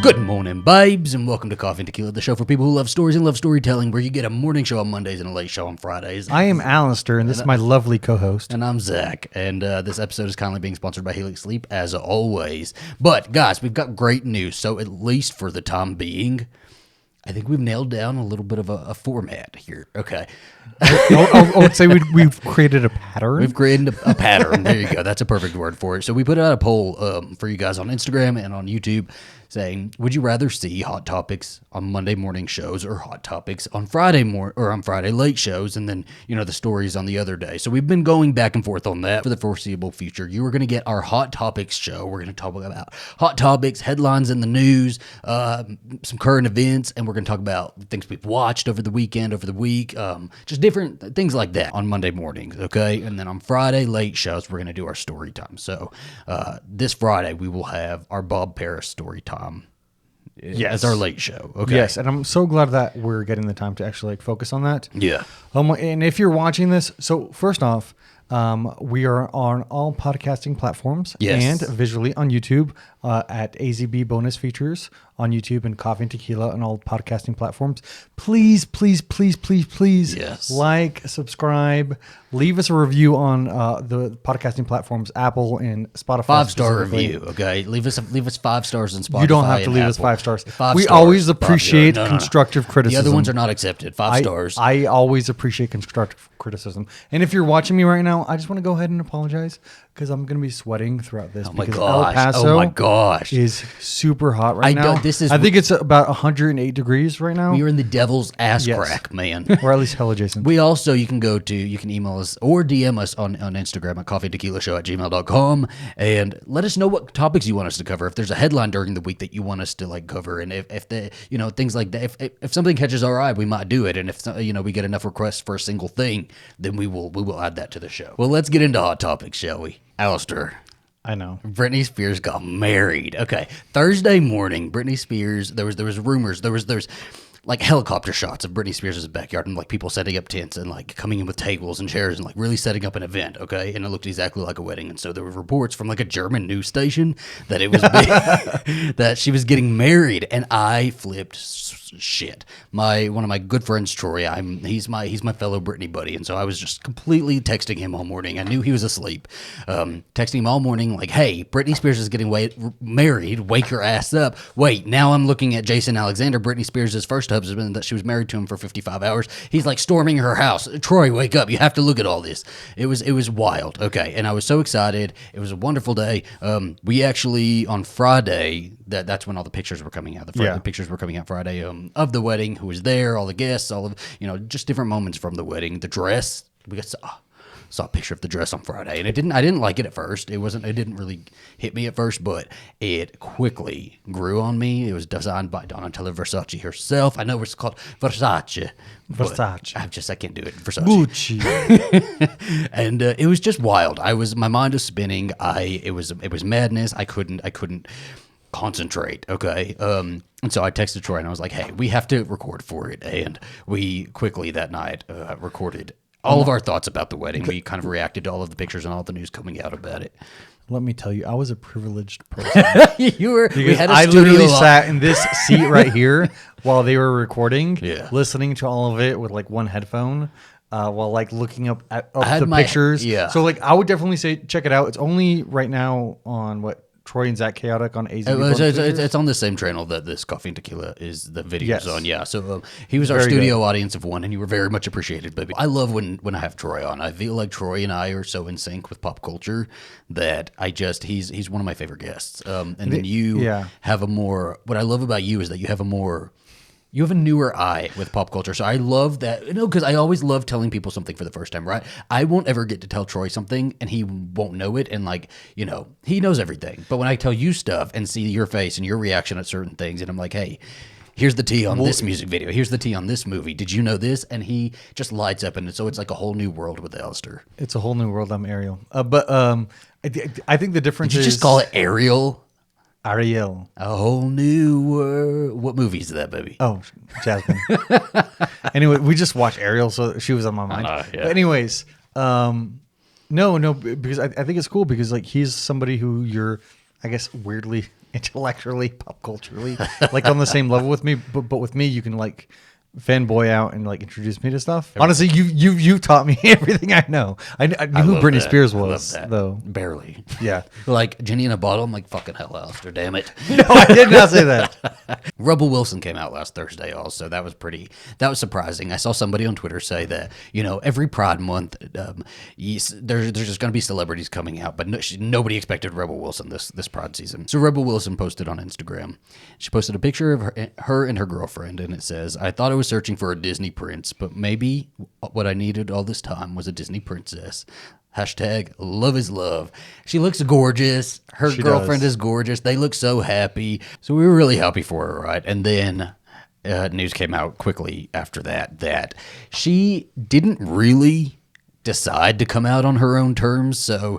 Good morning, babes, and welcome to Coffee and Tequila, the show for people who love stories and love storytelling, where you get a morning show on Mondays and a late show on Fridays. I am Alastair, and this is my lovely co-host. And I'm Zach, and this episode is kindly being sponsored by Helix Sleep, as always. But, guys, we've got great news, so at least for the time being, I think we've nailed down a little bit of a format here. Okay. I would say we've created a pattern. We've created a pattern. There you go. That's a perfect word for it. So we put out a poll for you guys on Instagram and on YouTube saying, would you rather see hot topics on Monday morning shows or hot topics on Friday late shows, and then, you know, the stories on the other day. So we've been going back and forth on that for the foreseeable future. You are going to get our hot topics show. We're going to talk about hot topics, headlines in the news, some current events, and we're going to talk about things we've watched over the weekend, over the week, just different things like that on Monday mornings, okay? And then on Friday late shows, we're going to do our story time. So this Friday, we will have our Bob Paris story time. Yes. As our late show. Okay. Yes, and I'm so glad that we're getting the time to actually focus on that. Yeah. And if you're watching this, so first off, we are on all podcasting platforms and visually on YouTube at AZB Bonus Features on YouTube and Coffee and Tequila on all podcasting platforms. Please like, subscribe, leave us a review on the podcasting platforms, Apple and Spotify. 5-star review, okay? Leave us 5 stars on Spotify. You don't have to leave us 5 stars. We we always appreciate constructive criticism. The other ones are not accepted. 5 stars. I always appreciate constructive criticism. And if you're watching me right now, I just want to go ahead and apologize because I'm going to be sweating throughout this. El Paso is super hot right now. I think it's about 108 degrees right now. We're in the devil's ass crack, man. Or at least hell adjacent. We also, you can email us or DM us on Instagram at coffeetequilashow@gmail.com and let us know what topics you want us to cover. If there's a headline during the week that you want us to cover, and if the, things like that, if something catches our eye, we might do it. And if, we get enough requests for a single thing, then we will add that to the show. Well, let's get into hot topics, shall we? Alastair. I know. Britney Spears got married. Okay. Thursday morning, Britney Spears, there was rumors, there's like helicopter shots of Britney Spears' backyard and people setting up tents and coming in with tables and chairs and really setting up an event, okay? And it looked exactly like a wedding. And so there were reports from a German news station that it was big, that she was getting married, and I flipped shit. One of my good friends, Troy, he's my fellow Britney buddy, and so I was just completely texting him all morning. I knew he was asleep. Texting him all morning hey, Britney Spears is getting married. Wake your ass up. Wait, now I'm looking at Jason Alexander, Britney Spears' first husband, that she was married to him for 55 hours. He's storming her house. Troy, wake up. You have to look at all this. It was wild. Okay. And I was so excited. It was a wonderful day. We actually, on Friday, that's when all the pictures were coming out. The pictures were coming out Friday of the wedding, who was there, all the guests, all of, just different moments from the wedding. The dress, we saw a picture of the dress on Friday, and I didn't like it at first. It didn't really hit me at first, but it quickly grew on me. It was designed by Donatella Versace herself. I know it's called Versace. I can't do it. Versace. Gucci. And it was just wild. My mind was spinning. It was madness. I couldn't concentrate, okay? And so I texted Troy, and I was like, hey, we have to record for it. And we quickly that night recorded all of our thoughts about the wedding. We kind of reacted to all of the pictures and all the news coming out about it. Let me tell you, I was a privileged person. You were. I literally sat in this seat right here while they were recording, listening to all of it with one headphone, while looking up the pictures. Yeah. So I would definitely say check it out. It's only right now on Troy and Zach Chaotic on AZ. It's on the same channel that this Coffee and Tequila is the videos on. Yeah. So he was our studio audience of one, and you were very much appreciated, baby. I love when I have Troy on. I feel like Troy and I are so in sync with pop culture that he's one of my favorite guests. And then you have what I love about you is that you have a newer eye with pop culture. So I love that, because I always love telling people something for the first time, right? I won't ever get to tell Troy something and he won't know it. And he knows everything. But when I tell you stuff and see your face and your reaction at certain things, and I'm like, hey, here's the tea on this music video. Here's the tea on this movie. Did you know this? And he just lights up. And so it's like a whole new world with Alastair. It's a whole new world. I'm Ariel. But I think the difference is... Did you just call it Ariel? Ariel. A whole new world. What movie is that, baby? Oh, Jasmine. Anyway, we just watched Ariel, so she was on my mind. But anyways, no, because I think it's cool because he's somebody who you're, I guess, weirdly intellectually, pop culturally, like on the same level with me. But with me, you can like fanboy out and like introduce me to stuff. Honestly, you taught me everything I know. I knew who Britney Spears was, though. Barely. Yeah. Like Jenny in a bottle. I'm like, fucking hell, Alastair, damn it. No, I did not say that. Rebel Wilson came out last Thursday also. That was surprising. I saw somebody on Twitter say that, every Pride Month, there's just going to be celebrities coming out, but nobody expected Rebel Wilson this Pride season. So Rebel Wilson posted on Instagram. She posted a picture of her and her girlfriend, and it says, I thought I was searching for a Disney prince, but maybe what I needed all this time was a Disney princess. Hashtag love is love. She looks gorgeous. Her girlfriend is gorgeous. They look so happy. So we were really happy for her, right? And then news came out quickly after that she didn't really decide to come out on her own terms. So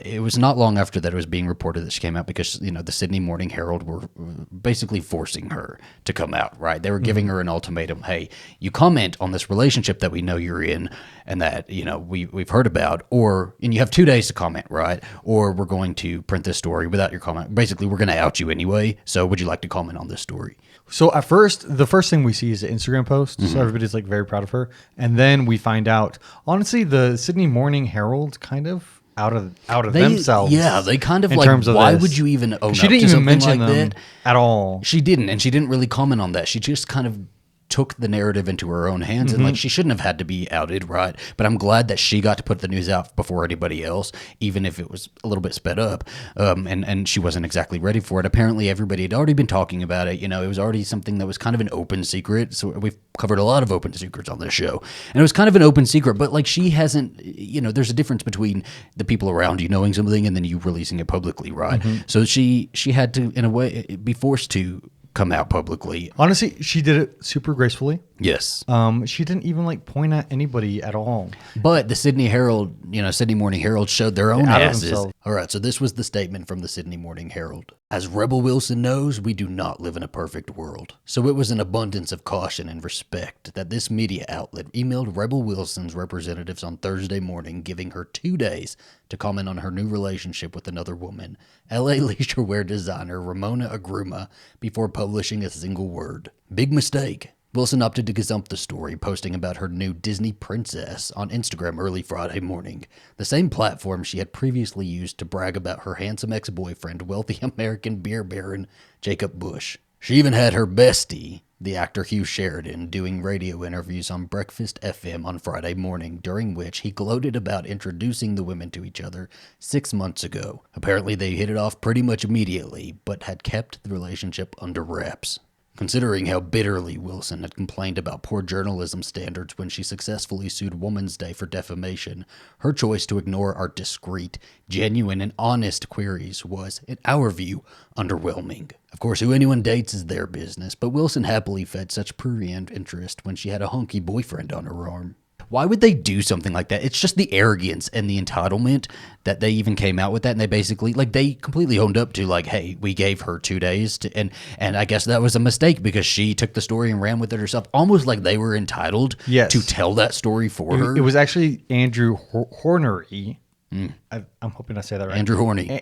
it was not long after that it was being reported that she came out because, the Sydney Morning Herald were basically forcing her to come out, right? They were giving her an ultimatum. Hey, you comment on this relationship that we know you're in and that, we've heard about, and you have 2 days to comment, right? Or we're going to print this story without your comment. Basically, we're going to out you anyway. So would you like to comment on this story? So at first, the first thing we see is an Instagram post. So everybody's like very proud of her. And then we find out, honestly, the Sydney Morning Herald kind of out of themselves. Yeah, they kind of in like, terms of why this. would you even own She up didn't to even something mention like them that? at all. She didn't, and she didn't really comment on that. She just kind of took the narrative into her own hands, and like she shouldn't have had to be outed, right? But I'm glad that she got to put the news out before anybody else, even if it was a little bit sped up, and she wasn't exactly ready for it. Apparently everybody had already been talking about it. It was already something that was kind of an open secret. So we've covered a lot of open secrets on this show, and it was kind of an open secret, but like she hasn't, there's a difference between the people around you knowing something and then you releasing it publicly, right? So she had to, in a way, be forced to come out publicly. Honestly, she did it super gracefully. Yes. She didn't even like point at anybody at all. But the Sydney Herald, Sydney Morning Herald showed their own asses. themselves. All right, so this was the statement from the Sydney Morning Herald. As Rebel Wilson knows, we do not live in a perfect world. So it was an abundance of caution and respect that this media outlet emailed Rebel Wilson's representatives on Thursday morning, giving her 2 days to comment on her new relationship with another woman, LA leisure wear designer Ramona Agruma, before publishing a single word. Big mistake. Wilson opted to gazump the story, posting about her new Disney princess on Instagram early Friday morning, the same platform she had previously used to brag about her handsome ex-boyfriend, wealthy American beer baron Jacob Bush. She even had her bestie, the actor Hugh Sheridan, doing radio interviews on Breakfast FM on Friday morning, during which he gloated about introducing the women to each other 6 months ago. Apparently they hit it off pretty much immediately, but had kept the relationship under wraps. Considering how bitterly Wilson had complained about poor journalism standards when she successfully sued Woman's Day for defamation, her choice to ignore our discreet, genuine, and honest queries was, in our view, underwhelming. Of course, who anyone dates is their business, but Wilson happily fed such prurient interest when she had a hunky boyfriend on her arm. Why would they do something like that? It's just the arrogance and the entitlement that they even came out with that, and they basically, like, they completely owned up to, like, hey, we gave her 2 days to, and I guess that was a mistake because she took the story and ran with it herself, almost like they were entitled to tell that story for her. It was actually Andrew Hornery. I'm hoping I say that right. Andrew Horny.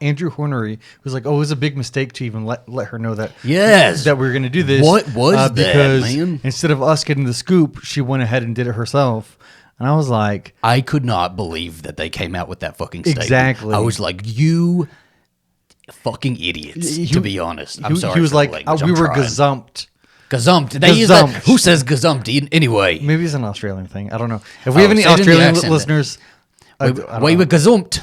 Andrew Hornery was like, "Oh, it was a big mistake to even let her know that that we were going to do this." What was that, because man? Instead of us getting the scoop, she went ahead and did it herself. And I was like, I could not believe that they came out with that fucking statement. Exactly. I was like, you fucking idiots, to be honest. I'm sorry. He was like, we were gazumped. Gazumped. They use that. Who says gazumped anyway? Maybe it's an Australian thing. I don't know. If we have any Australian listeners... We were gazumped.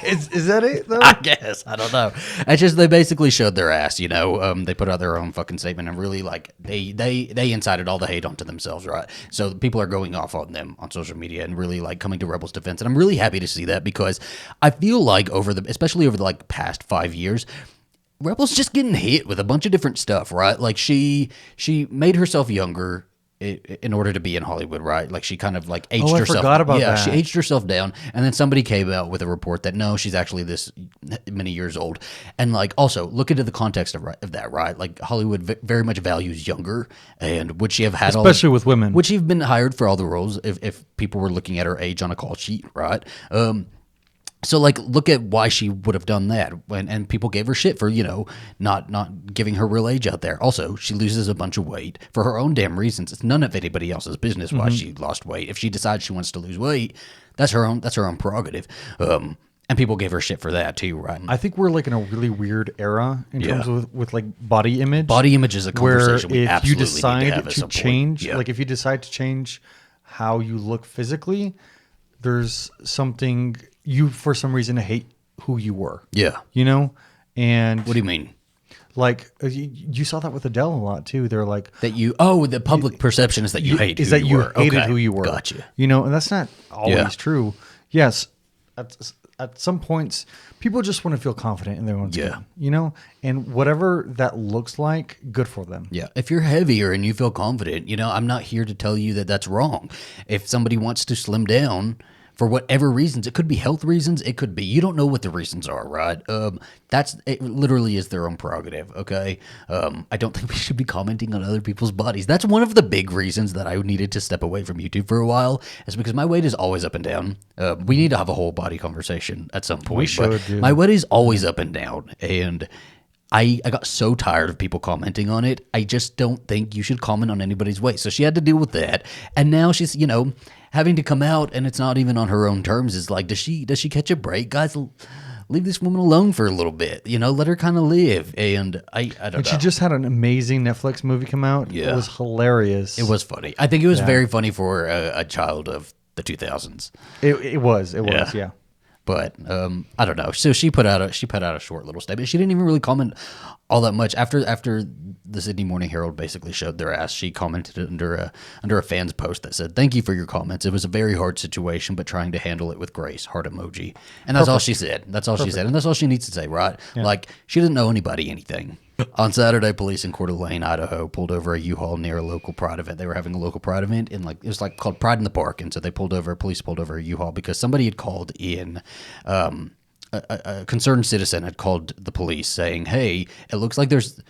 is that it, though? I guess. I don't know. It's just they basically showed their ass, They put out their own fucking statement and really, like, they incited all the hate onto themselves, right? So people are going off on them on social media and really, like, coming to Rebel's defense. And I'm really happy to see that because I feel like especially over the, like, past 5 years, Rebel's just getting hit with a bunch of different stuff, right? Like, she made herself younger in order to be in Hollywood, right? Like she kind of like aged herself. I forgot about that. Yeah, she aged herself down, and then somebody came out with a report that no, she's actually this many years old. And like also look into the context of that, right? Like Hollywood very much values younger, and would she have had especially with women? Would she have been hired for all the roles if people were looking at her age on a call sheet, right? So, like, look at why she would have done that, and people gave her shit for, not giving her real age out there. Also, she loses a bunch of weight for her own damn reasons. It's none of anybody else's business why she lost weight. If she decides she wants to lose weight, that's her own prerogative. And people gave her shit for that too, right? I think we're like in a really weird era in terms with like body image. Body image is a conversation we if you absolutely decide need to have at some change, point. like if you decide to change how you look physically, there's something you for some reason hate who you were. Yeah. And What do you mean? like you saw that with Adele a lot too. They're like That the public perception is that you hate who you were. hated Okay, who you were. Gotcha. And that's not always Yeah. true. Yes, at some points, people just want to feel confident in their own skin. And whatever that looks like, good for them. Yeah. If you're heavier and you feel confident, I'm not here to tell you that that's wrong. If somebody wants to slim down for whatever reasons, it could be health reasons. It could be, you don't know what the reasons are, right? It literally is their own prerogative. Okay. I don't think we should be commenting on other people's bodies. That's one of the big reasons that I needed to step away from YouTube for a while, is because my weight is always up and down. We need to have a whole body conversation at some point. We should, but dude. my weight is always up and down. And I got so tired of people commenting on it. I just don't think you should comment on anybody's weight. So she had to deal with that. And now she's, having to come out, and it's not even on her own terms. Is like, does she catch a break? Guys, leave this woman alone for a little bit. Let her kind of live. And I don't know. She just had an amazing Netflix movie come out. Yeah. It was hilarious. It was funny. I think it was very funny for a child of the 2000s. It was, yeah. But I don't know. So she put out a short little statement. She didn't even really comment all that much after the Sydney Morning Herald basically showed their ass. She commented under a fan's post that said, "Thank you for your comments. It was a very hard situation, but trying to handle it with grace." Heart emoji. And that's all she said. That's all she said, and that's all she needs to say, right? Yeah. Like, she doesn't know anybody anything. On Saturday, police in Coeur d'Alene, Idaho, pulled over a U-Haul near a local Pride event. They were having a local Pride event, and it was called Pride in the Park. And so police pulled over a U-Haul because somebody had called in. A concerned citizen had called the police saying, "Hey, it looks like there's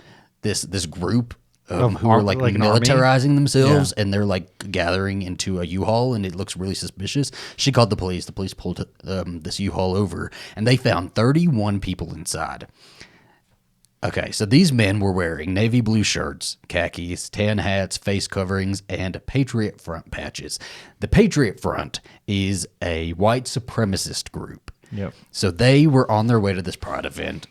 this group who are like militarizing themselves, and they're like gathering into a U-Haul, and it looks really suspicious." She called the police. The police pulled this U-Haul over, and they found 31 people inside. Okay, so these men were wearing navy blue shirts, khakis, tan hats, face coverings, and Patriot Front patches. The Patriot Front is a white supremacist group. Yep. So they were on their way to this Pride event.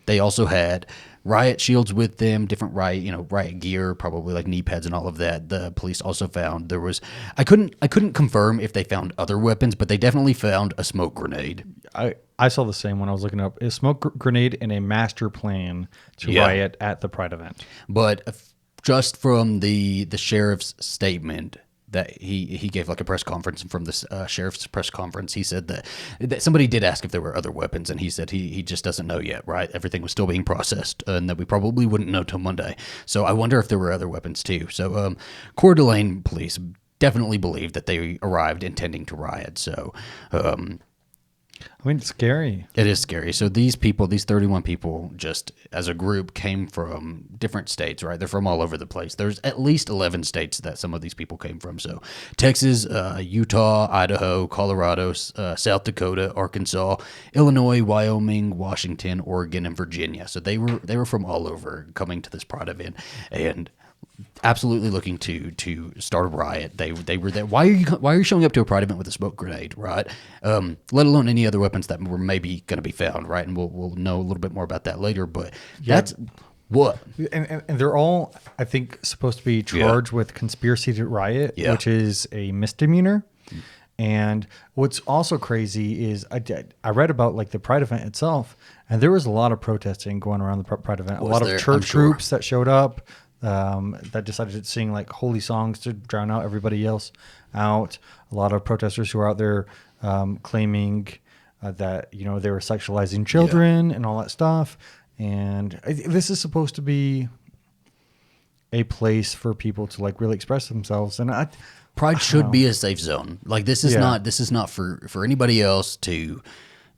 They also had riot shields with them, different riot gear, probably like knee pads and all of that. The police also found there was, I couldn't confirm if they found other weapons, but they definitely found a smoke grenade. I saw the same when I was looking up a smoke grenade and a master plan to riot at the Pride event. But just from the sheriff's statement that he gave like a press conference, and from the sheriff's press conference, he said that somebody did ask if there were other weapons, and he said he just doesn't know yet, right? Everything was still being processed, and that we probably wouldn't know till Monday. So I wonder if there were other weapons too. So Coeur d'Alene police definitely believe that they arrived intending to riot. So it's scary. It is scary. So these 31 people, just as a group, came from different states, right? They're from all over the place. There's at least 11 states that some of these people came from. So Texas, Utah, Idaho, Colorado, South Dakota, Arkansas, Illinois, Wyoming, Washington, Oregon, and Virginia. So they were from all over coming to this Pride event, and absolutely looking to start a riot. They were there. Why are you showing up to a Pride event with a smoke grenade, right? Let alone any other weapons that were maybe going to be found, right? And we'll know a little bit more about that later. But that's what. And they're all, I think, supposed to be charged with conspiracy to riot, which is a misdemeanor. And what's also crazy is I read about like the Pride event itself, and there was a lot of protesting going around the Pride event. A lot of church groups that showed up. That decided to sing like holy songs to drown out everybody else out. A lot of protesters who are out there claiming that they were sexualizing children and all that stuff. And this is supposed to be a place for people to like really express themselves. And Pride should be a safe zone. Like this is not for anybody else to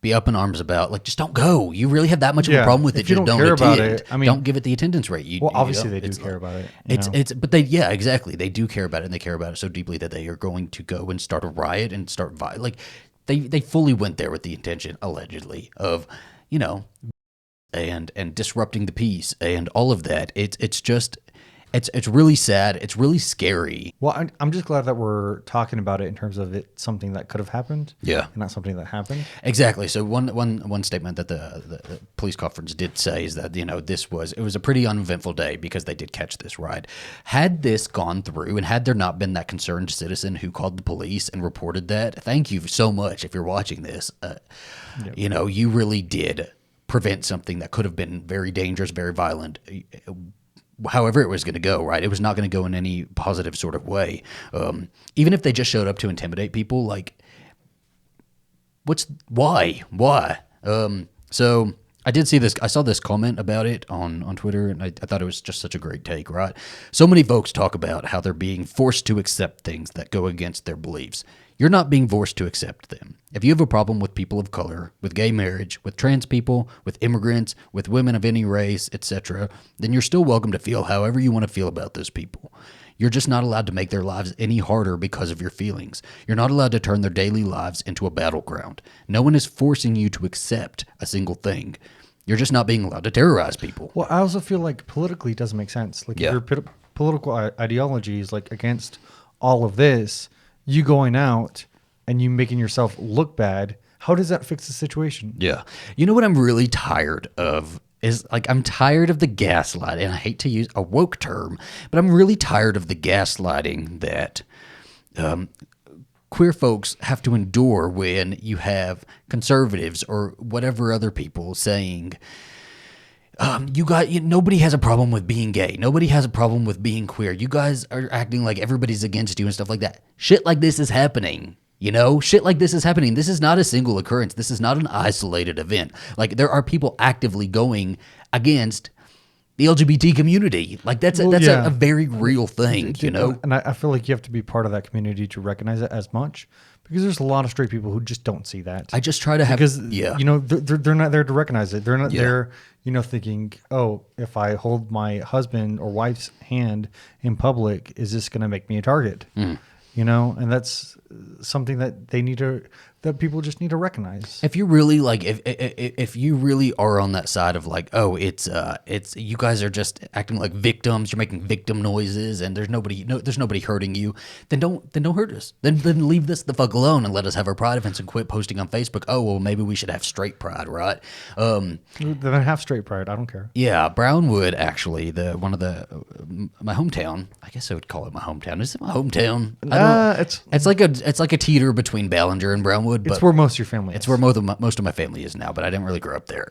be up in arms about. Like, just don't go. You really have that much of a problem with it. Just don't care about it. I mean, don't give it the attendance rate. Obviously they do care about it. But exactly. They do care about it, and they care about it so deeply that they are going to go and start a riot and start like. they fully went there with the intention, allegedly, of, you know, and disrupting the peace and all of that. It's just it's really sad. It's really scary. Well, I'm just glad that we're talking about it in terms of it something that could have happened, Yeah, and not something that happened. exactly. So one statement that the police conference did say is that, you know, it was a pretty uneventful day because they did catch this ride. Had this gone through, and had there not been that concerned citizen who called the police and reported that, thank you so much if you're watching this. You know, you really did prevent something that could have been very dangerous, very violent. However it was going to go, right? It was not going to go in any positive sort of way. Even if they just showed up to intimidate people, like, why? So I did see this. I saw this comment about it on Twitter, and I thought it was just such a great take, right? So many folks talk about how they're being forced to accept things that go against their beliefs. You're not being forced to accept them. If you have a problem with people of color, with gay marriage, with trans people, with immigrants, with women of any race, etc., then you're still welcome to feel however you want to feel about those people. You're just not allowed to make their lives any harder because of your feelings. You're not allowed to turn their daily lives into a battleground. No one is forcing you to accept a single thing. You're just not being allowed to terrorize people. Well, I also feel like politically it doesn't make sense. Like, if your political ideology is like against all of this, you going out and you making yourself look bad, how does that fix the situation? Yeah. You know what I'm really tired of is, like, I'm tired of the gaslighting, and I hate to use a woke term, but I'm really tired of the gaslighting that queer folks have to endure when you have conservatives or whatever other people saying, nobody has a problem with being gay. Nobody has a problem with being queer. You guys are acting like everybody's against you and stuff like that. Shit like this is happening. You know, shit like this is happening. This is not a single occurrence. This is not an isolated event. Like, there are people actively going against the LGBT community. Like, that's a very real thing, you know? And I feel like you have to be part of that community to recognize it as much, because there's a lot of straight people who just don't see that. I just try to have... Because, you know, they're not there to recognize it. They're not there, you know, thinking, oh, if I hold my husband or wife's hand in public, is this going to make me a target? You know, and that's something that that people just need to recognize. If you really like, if you really are on that side of like, oh, it's you guys are just acting like victims, you're making victim noises, and there's nobody hurting you, then don't hurt us. Then leave this the fuck alone and let us have our pride events and quit posting on Facebook. Oh, well, maybe we should have straight pride, right? Then I have straight pride. I don't care. Yeah, Brownwood, actually, my hometown. I guess I would call it my hometown. Is it my hometown? It's like a teeter between Ballinger and Brownwood. It's where most of your family is. It's where most of my family is now, but I didn't really grow up there.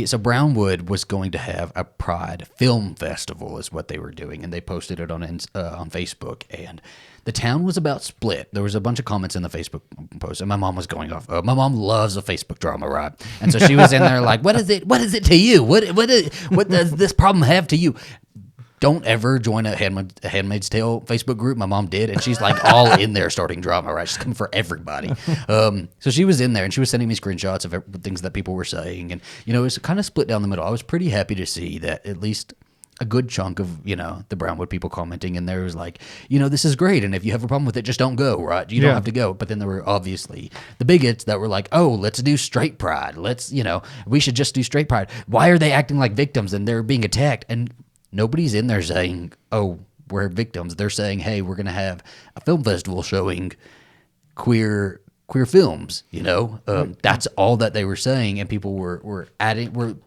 So Brownwood was going to have a Pride film festival, is what they were doing, and they posted it on Facebook, and the town was about split. There was a bunch of comments in the Facebook post, and my mom was going off. My mom loves a Facebook drama, right? And so she was in there like, "What is it to you? What does this problem have to you?" Don't ever join a Handmaid's Tale Facebook group. My mom did, and she's like all in there starting drama, right? She's coming for everybody. So she was in there, and she was sending me screenshots of things that people were saying, and, you know, it was kind of split down the middle. I was pretty happy to see that at least a good chunk of, you know, the Brownwood people commenting, and there was like, you know, this is great, and if you have a problem with it, just don't go, right? You don't have to go. But then there were obviously the bigots that were like, oh, let's do straight pride. We should just do straight pride. Why are they acting like victims and they're being attacked? And nobody's in there saying, oh, we're victims. They're saying, hey, we're going to have a film festival showing queer films, you know? That's all that they were saying, and people were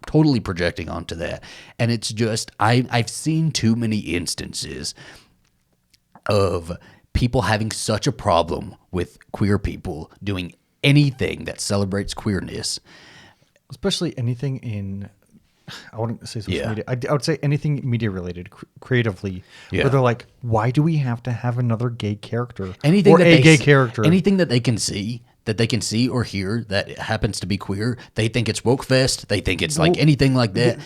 totally projecting onto that. And it's just, I've seen too many instances of people having such a problem with queer people doing anything that celebrates queerness. Especially anything in... I wouldn't say social media. I would say anything media related, creatively. Where they're like, why do we have to have another gay character? Anything character. Anything that they can see or hear that happens to be queer, they think it's woke fest. They think it's like anything like that.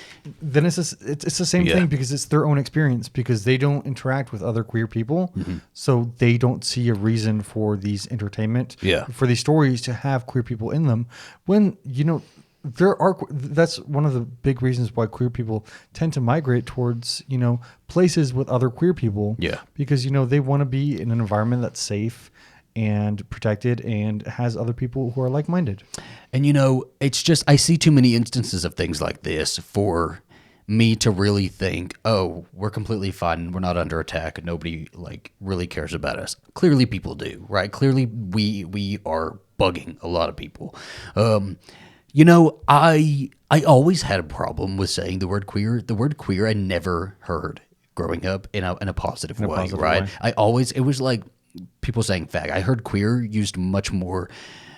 Then it's the same thing, because it's their own experience, because they don't interact with other queer people, so they don't see a reason for these entertainment, for these stories to have queer people in them. When, you know, that's one of the big reasons why queer people tend to migrate towards, you know, places with other queer people. Yeah. Because, you know, they want to be in an environment that's safe and protected and has other people who are like-minded. And it's just I see too many instances of things like this for me to really think, oh, we're completely fine. We're not under attack. Nobody really cares about us. Clearly people do, right? Clearly we are bugging a lot of people. I always had a problem with saying the word queer. The word queer I never heard growing up in a positive way, right? It was like people saying fag. I heard queer used much more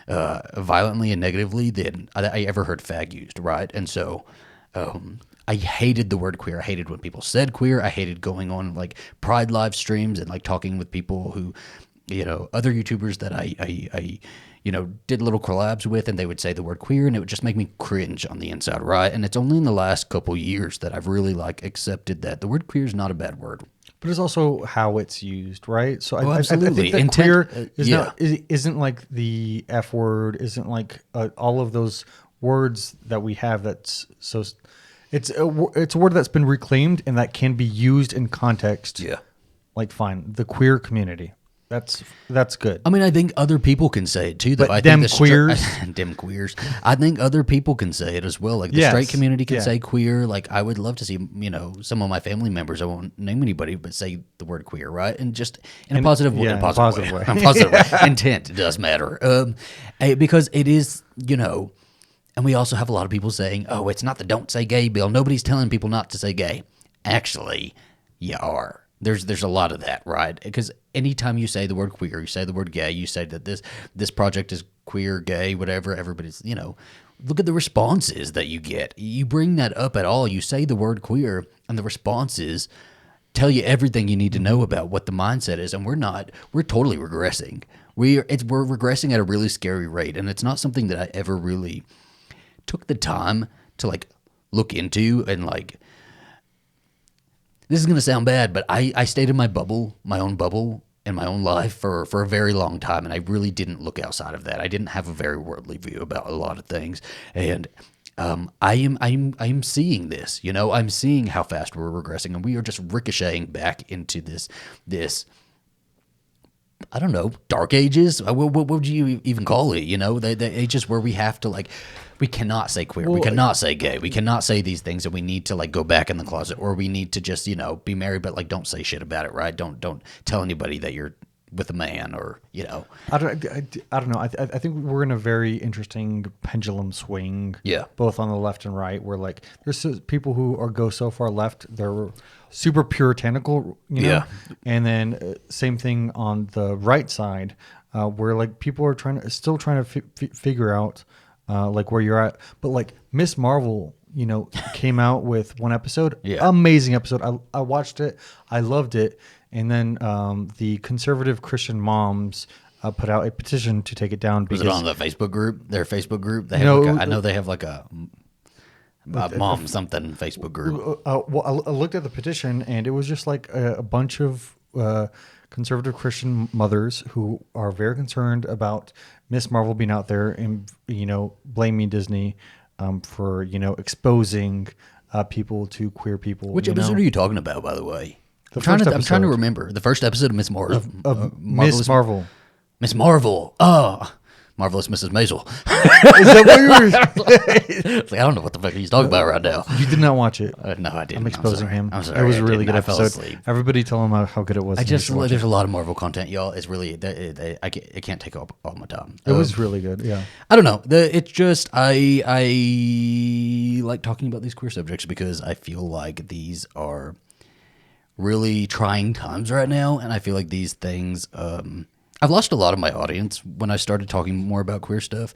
violently and negatively than I ever heard fag used, right? And so I hated the word queer. I hated when people said queer. I hated going on Pride live streams and talking with people who, other YouTubers that I did little collabs with, and they would say the word queer, and it would just make me cringe on the inside, right? And it's only in the last couple years that I've really accepted that the word queer is not a bad word. But it's also how it's used, right? So absolutely. I think that queer isn't like the F word, isn't like all of those words that we have. That's so. It's a word that's been reclaimed and that can be used in context. Yeah. Fine. The queer community. That's good. I mean, I think other people can say it too, though. But them queers. Them queers. I think other people can say it as well. The straight community can say queer. I would love to see, some of my family members, I won't name anybody, but say the word queer, right? And just in a positive way. In a positive way. Positive way. Intent does matter. Because it is, and we also have a lot of people saying, oh, it's not the don't say gay bill. Nobody's telling people not to say gay. Actually, you are. There's a lot of that, right? Because anytime you say the word queer, you say the word gay, you say that this project is queer, gay, whatever, everybody's, look at the responses that you get. You bring that up at all, you say the word queer, and the responses tell you everything you need to know about what the mindset is, and we're totally regressing. We're regressing at a really scary rate, and it's not something that I ever really took the time to look into and this is going to sound bad, but I stayed in my bubble, my own bubble in my own life for a very long time. And I really didn't look outside of that. I didn't have a very worldly view about a lot of things. And I am seeing this, I'm seeing how fast we're regressing, and we are just ricocheting back into this, I don't know, dark ages. What would you even call it? The ages where we have to we cannot say queer, we cannot say gay, we cannot say these things, and we need to go back in the closet, or we need to just be married, but don't say shit about it, right? Don't tell anybody that you're with a man, or I don't know. I think we're in a very interesting pendulum swing. Yeah, both on the left and right. Where there's people who go so far left, they're super puritanical, Yeah, and then same thing on the right side, where people are still trying to figure out where you're at. But Miss Marvel, came out with one episode. Yeah, amazing episode. I watched it. I loved it. And then the conservative Christian moms put out a petition to take it down. Was it on the Facebook group? Their Facebook group? They have I know they have a mom something Facebook group. Well, I looked at the petition, and it was just a bunch of conservative Christian mothers who are very concerned about Miss Marvel being out there and blaming Disney for exposing people to queer people. Which episode are you talking about, by the way? I'm trying to remember the first episode of Miss Marvel. Miss Marvel. Miss Marvel. Oh, Marvelous Mrs. Maisel. Is that what you were? I don't know what the fuck he's talking about right now. You did not watch it. No, I didn't. I'm exposing him. I'm sorry. It was a really good episode. Everybody tell him how good it was. There's a lot of Marvel content, y'all. It's really, it can't take up all my time. It was really good. Yeah. I don't know. It's just, I like talking about these queer subjects because I feel like these are really trying times right now, and I feel like these things I've lost a lot of my audience when I started talking more about queer stuff.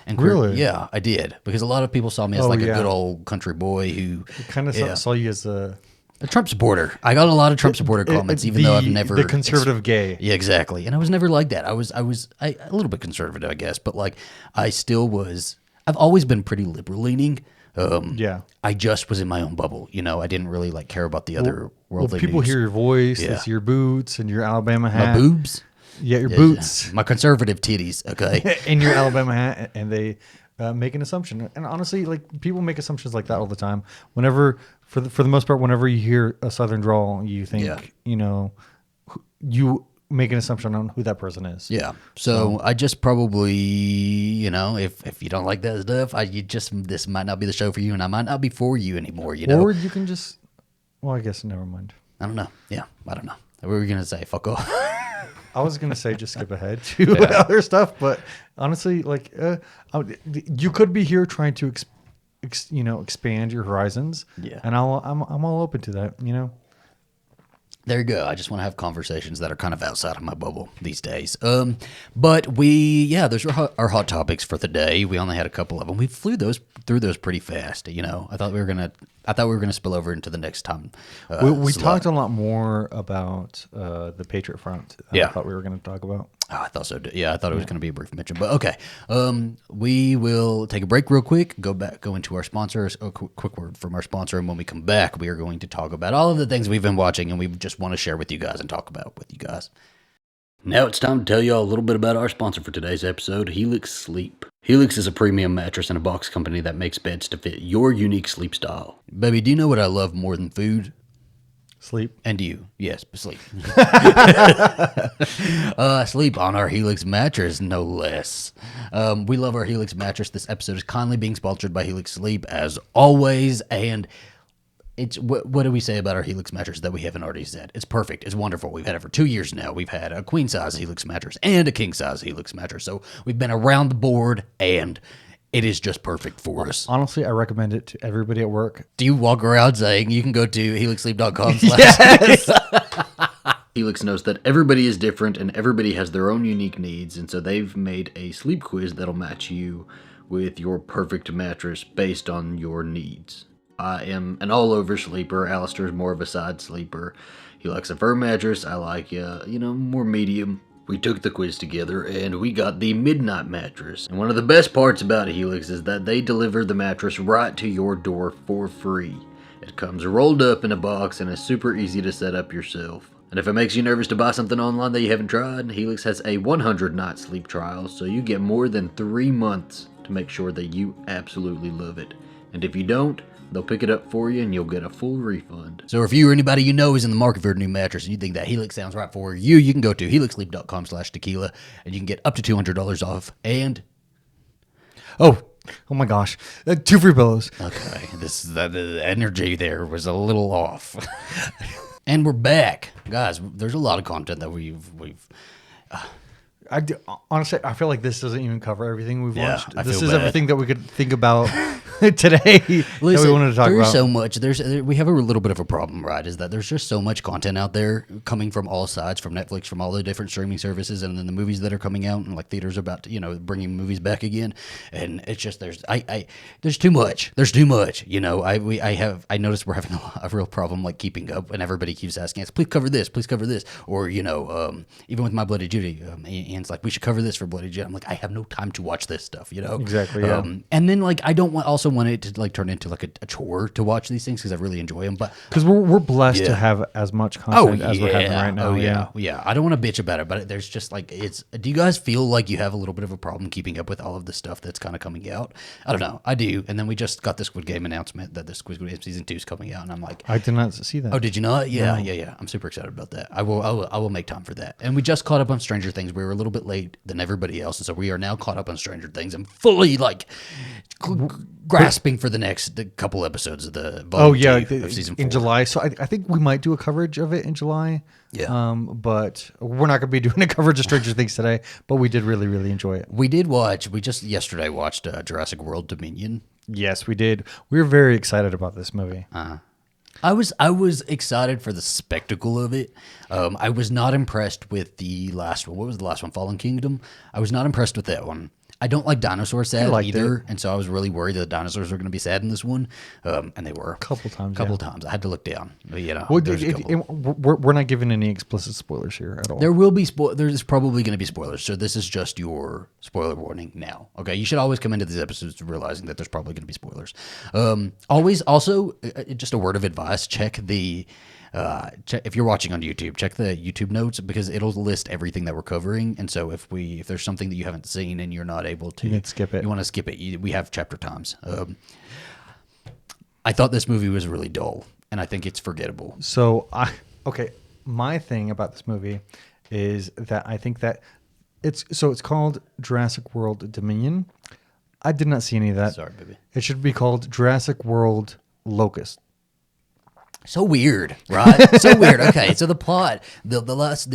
And queer, really? Yeah, I did, because a lot of people saw me as a good old country boy who kind of saw you as a Trump supporter. I got a lot of Trump supporter comments, even though I've never the conservative gay. Yeah, exactly. And I was never like that. I was a little bit conservative, I guess, but I still was. I've always been pretty liberal leaning. I just was in my own bubble. I didn't really care about the other worldly people news. Hear your voice, they see your boots and your Alabama hat. My boobs? Yeah, your boots. My conservative titties, okay? And your Alabama hat, and they make an assumption. And honestly, people make assumptions like that all the time. Whenever, for the most part, whenever you hear a Southern drawl, you think, you make an assumption on who that person is. Yeah. So I just probably, if you don't like that stuff, this might not be the show for you, and I might not be for you anymore. Or you can just. Well, I guess never mind. I don't know. Yeah, I don't know. What were we gonna say? Fuck off. I was gonna say just skip ahead to other stuff, but honestly, you could be here trying to, expand your horizons. Yeah. And I'm all open to that. There you go. I just want to have conversations that are kind of outside of my bubble these days. But those are our hot topics for the day. We only had a couple of them. We flew through those pretty fast. I thought we were gonna spill over into the next time. We talked a lot more about the Patriot Front than I thought we were going to talk about. Oh, I thought so. Yeah, I thought it was going to be a brief mention, but okay. We will take a break real quick. Go into our sponsors. A quick word from our sponsor, and when we come back, we are going to talk about all of the things we've been watching, and we just want to share with you guys and talk about with you guys. Now it's time to tell you all a little bit about our sponsor for today's episode, Helix Sleep. Helix is a premium mattress and a box company that makes beds to fit your unique sleep style. Baby, do you know what I love more than food? Sleep. And you. Yes, sleep. Sleep on our Helix mattress, no less. We love our Helix mattress. This episode is kindly being sponsored by Helix Sleep, as always. And it's what do we say about our Helix mattress that we haven't already said? It's perfect. It's wonderful. We've had it for 2 years now. We've had a queen-size Helix mattress and a king-size Helix mattress. So we've been around the board, and it is just perfect for us. Honestly, I recommend it to everybody at work. Do you walk around saying you can go to helixsleep.com? Yes! Helix knows that everybody is different and everybody has their own unique needs, and so they've made a sleep quiz that'll match you with your perfect mattress based on your needs. I am an all-over sleeper. Alastair is more of a side sleeper. He likes a firm mattress. I like, more medium. We took the quiz together, and we got the Midnight Mattress. And one of the best parts about Helix is that they deliver the mattress right to your door for free. It comes rolled up in a box and is super easy to set up yourself. And if it makes you nervous to buy something online that you haven't tried, Helix has a 100-night sleep trial, so you get more than 3 months to make sure that you absolutely love it. And if you don't, they'll pick it up for you and you'll get a full refund. So if you or anybody you know is in the market for a new mattress and you think that Helix sounds right for you, you can go to helixsleep.com/tequila and you can get up to $200 off. And oh my gosh, 2 free pillows. Okay, the energy there was a little off. And we're back, guys. There's a lot of content that we've. Honestly, I feel like this doesn't even cover everything we've watched. I This feel is bad. everything that we could think about today that we wanted to talk there's about. so much. We have a little bit of a problem, right? Is that there's just so much content out there coming from all sides, from Netflix, from all the different streaming services, and then the movies that are coming out, and like theaters are about to, bringing movies back again. And it's just there's too much. There's too much. I noticed we're having a real problem like keeping up, and everybody keeps asking us, please cover this, or even with My Bloody Judy, Ian's like, we should cover this for Bloody Judy. I'm like, I have no time to watch this stuff. Exactly. Yeah. And then I don't also want it to turn into like a chore to watch these things because I really enjoy them. But because we're blessed to have as much content as we're having right now. Yeah. I don't want to bitch about it, but there's just do you guys feel like you have a little bit of a problem keeping up with all of the stuff that's kind of coming out? I don't know. I do. And then we just got the Squid Game announcement that the Squid Game season 2 is coming out, and I'm like, I did not see that. Oh, did you not? Yeah. I'm super excited about that. I will make time for that. And we just caught up on Stranger Things. We were a little bit late than everybody else, and so we are now caught up on Stranger Things and fully grasping for the next couple episodes of the volume 2 of season 4 in July. So I think we might do a coverage of it in July. Yeah. But we're not going to be doing a coverage of Stranger Things today. But we did really, really enjoy it. We just yesterday watched Jurassic World Dominion. Yes, we did. We were very excited about this movie. I was excited for the spectacle of it. I was not impressed with the last one. What was the last one? Fallen Kingdom? I was not impressed with that one. I don't like dinosaurs sad either, and so I was really worried that the dinosaurs were going to be sad in this one, and they were. A couple times. I had to look down. But, we're not giving any explicit spoilers here at all. There will be there's probably going to be spoilers, so this is just your spoiler warning now. Okay, you should always come into these episodes realizing that there's probably going to be spoilers. Also, just a word of advice: check the. If you're watching on YouTube, check the YouTube notes because it'll list everything that we're covering. And so if there's something that you haven't seen and you're not able to, you can skip it. You want to skip it. We have chapter times. I thought this movie was really dull, and I think it's forgettable. So my thing about this movie is that I think that it's called Jurassic World Dominion. I did not see any of that. Sorry, baby. It should be called Jurassic World Locust. So weird, right? So weird. Okay, so the plot, the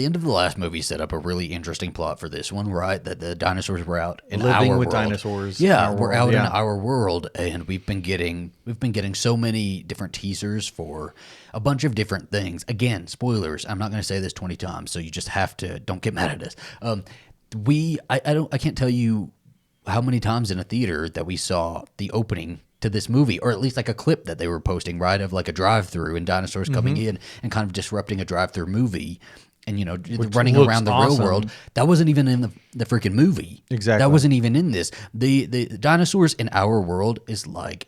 end of the last movie set up a really interesting plot for this one, right? That the dinosaurs were out in Living our with world. dinosaurs. Yeah, in we're world. out Yeah. in our world, and we've been getting so many different teasers for a bunch of different things. Again, spoilers. I'm not going to say this 20 times, so you just have to don't get mad at us. I can't tell you how many times in a theater that we saw the opening to this movie, or at least like a clip that they were posting, right, of like a drive-through and dinosaurs coming in and kind of disrupting a drive-through movie and, running around the real world. That wasn't even in the freaking movie. Exactly. That wasn't even in this. The dinosaurs in our world is not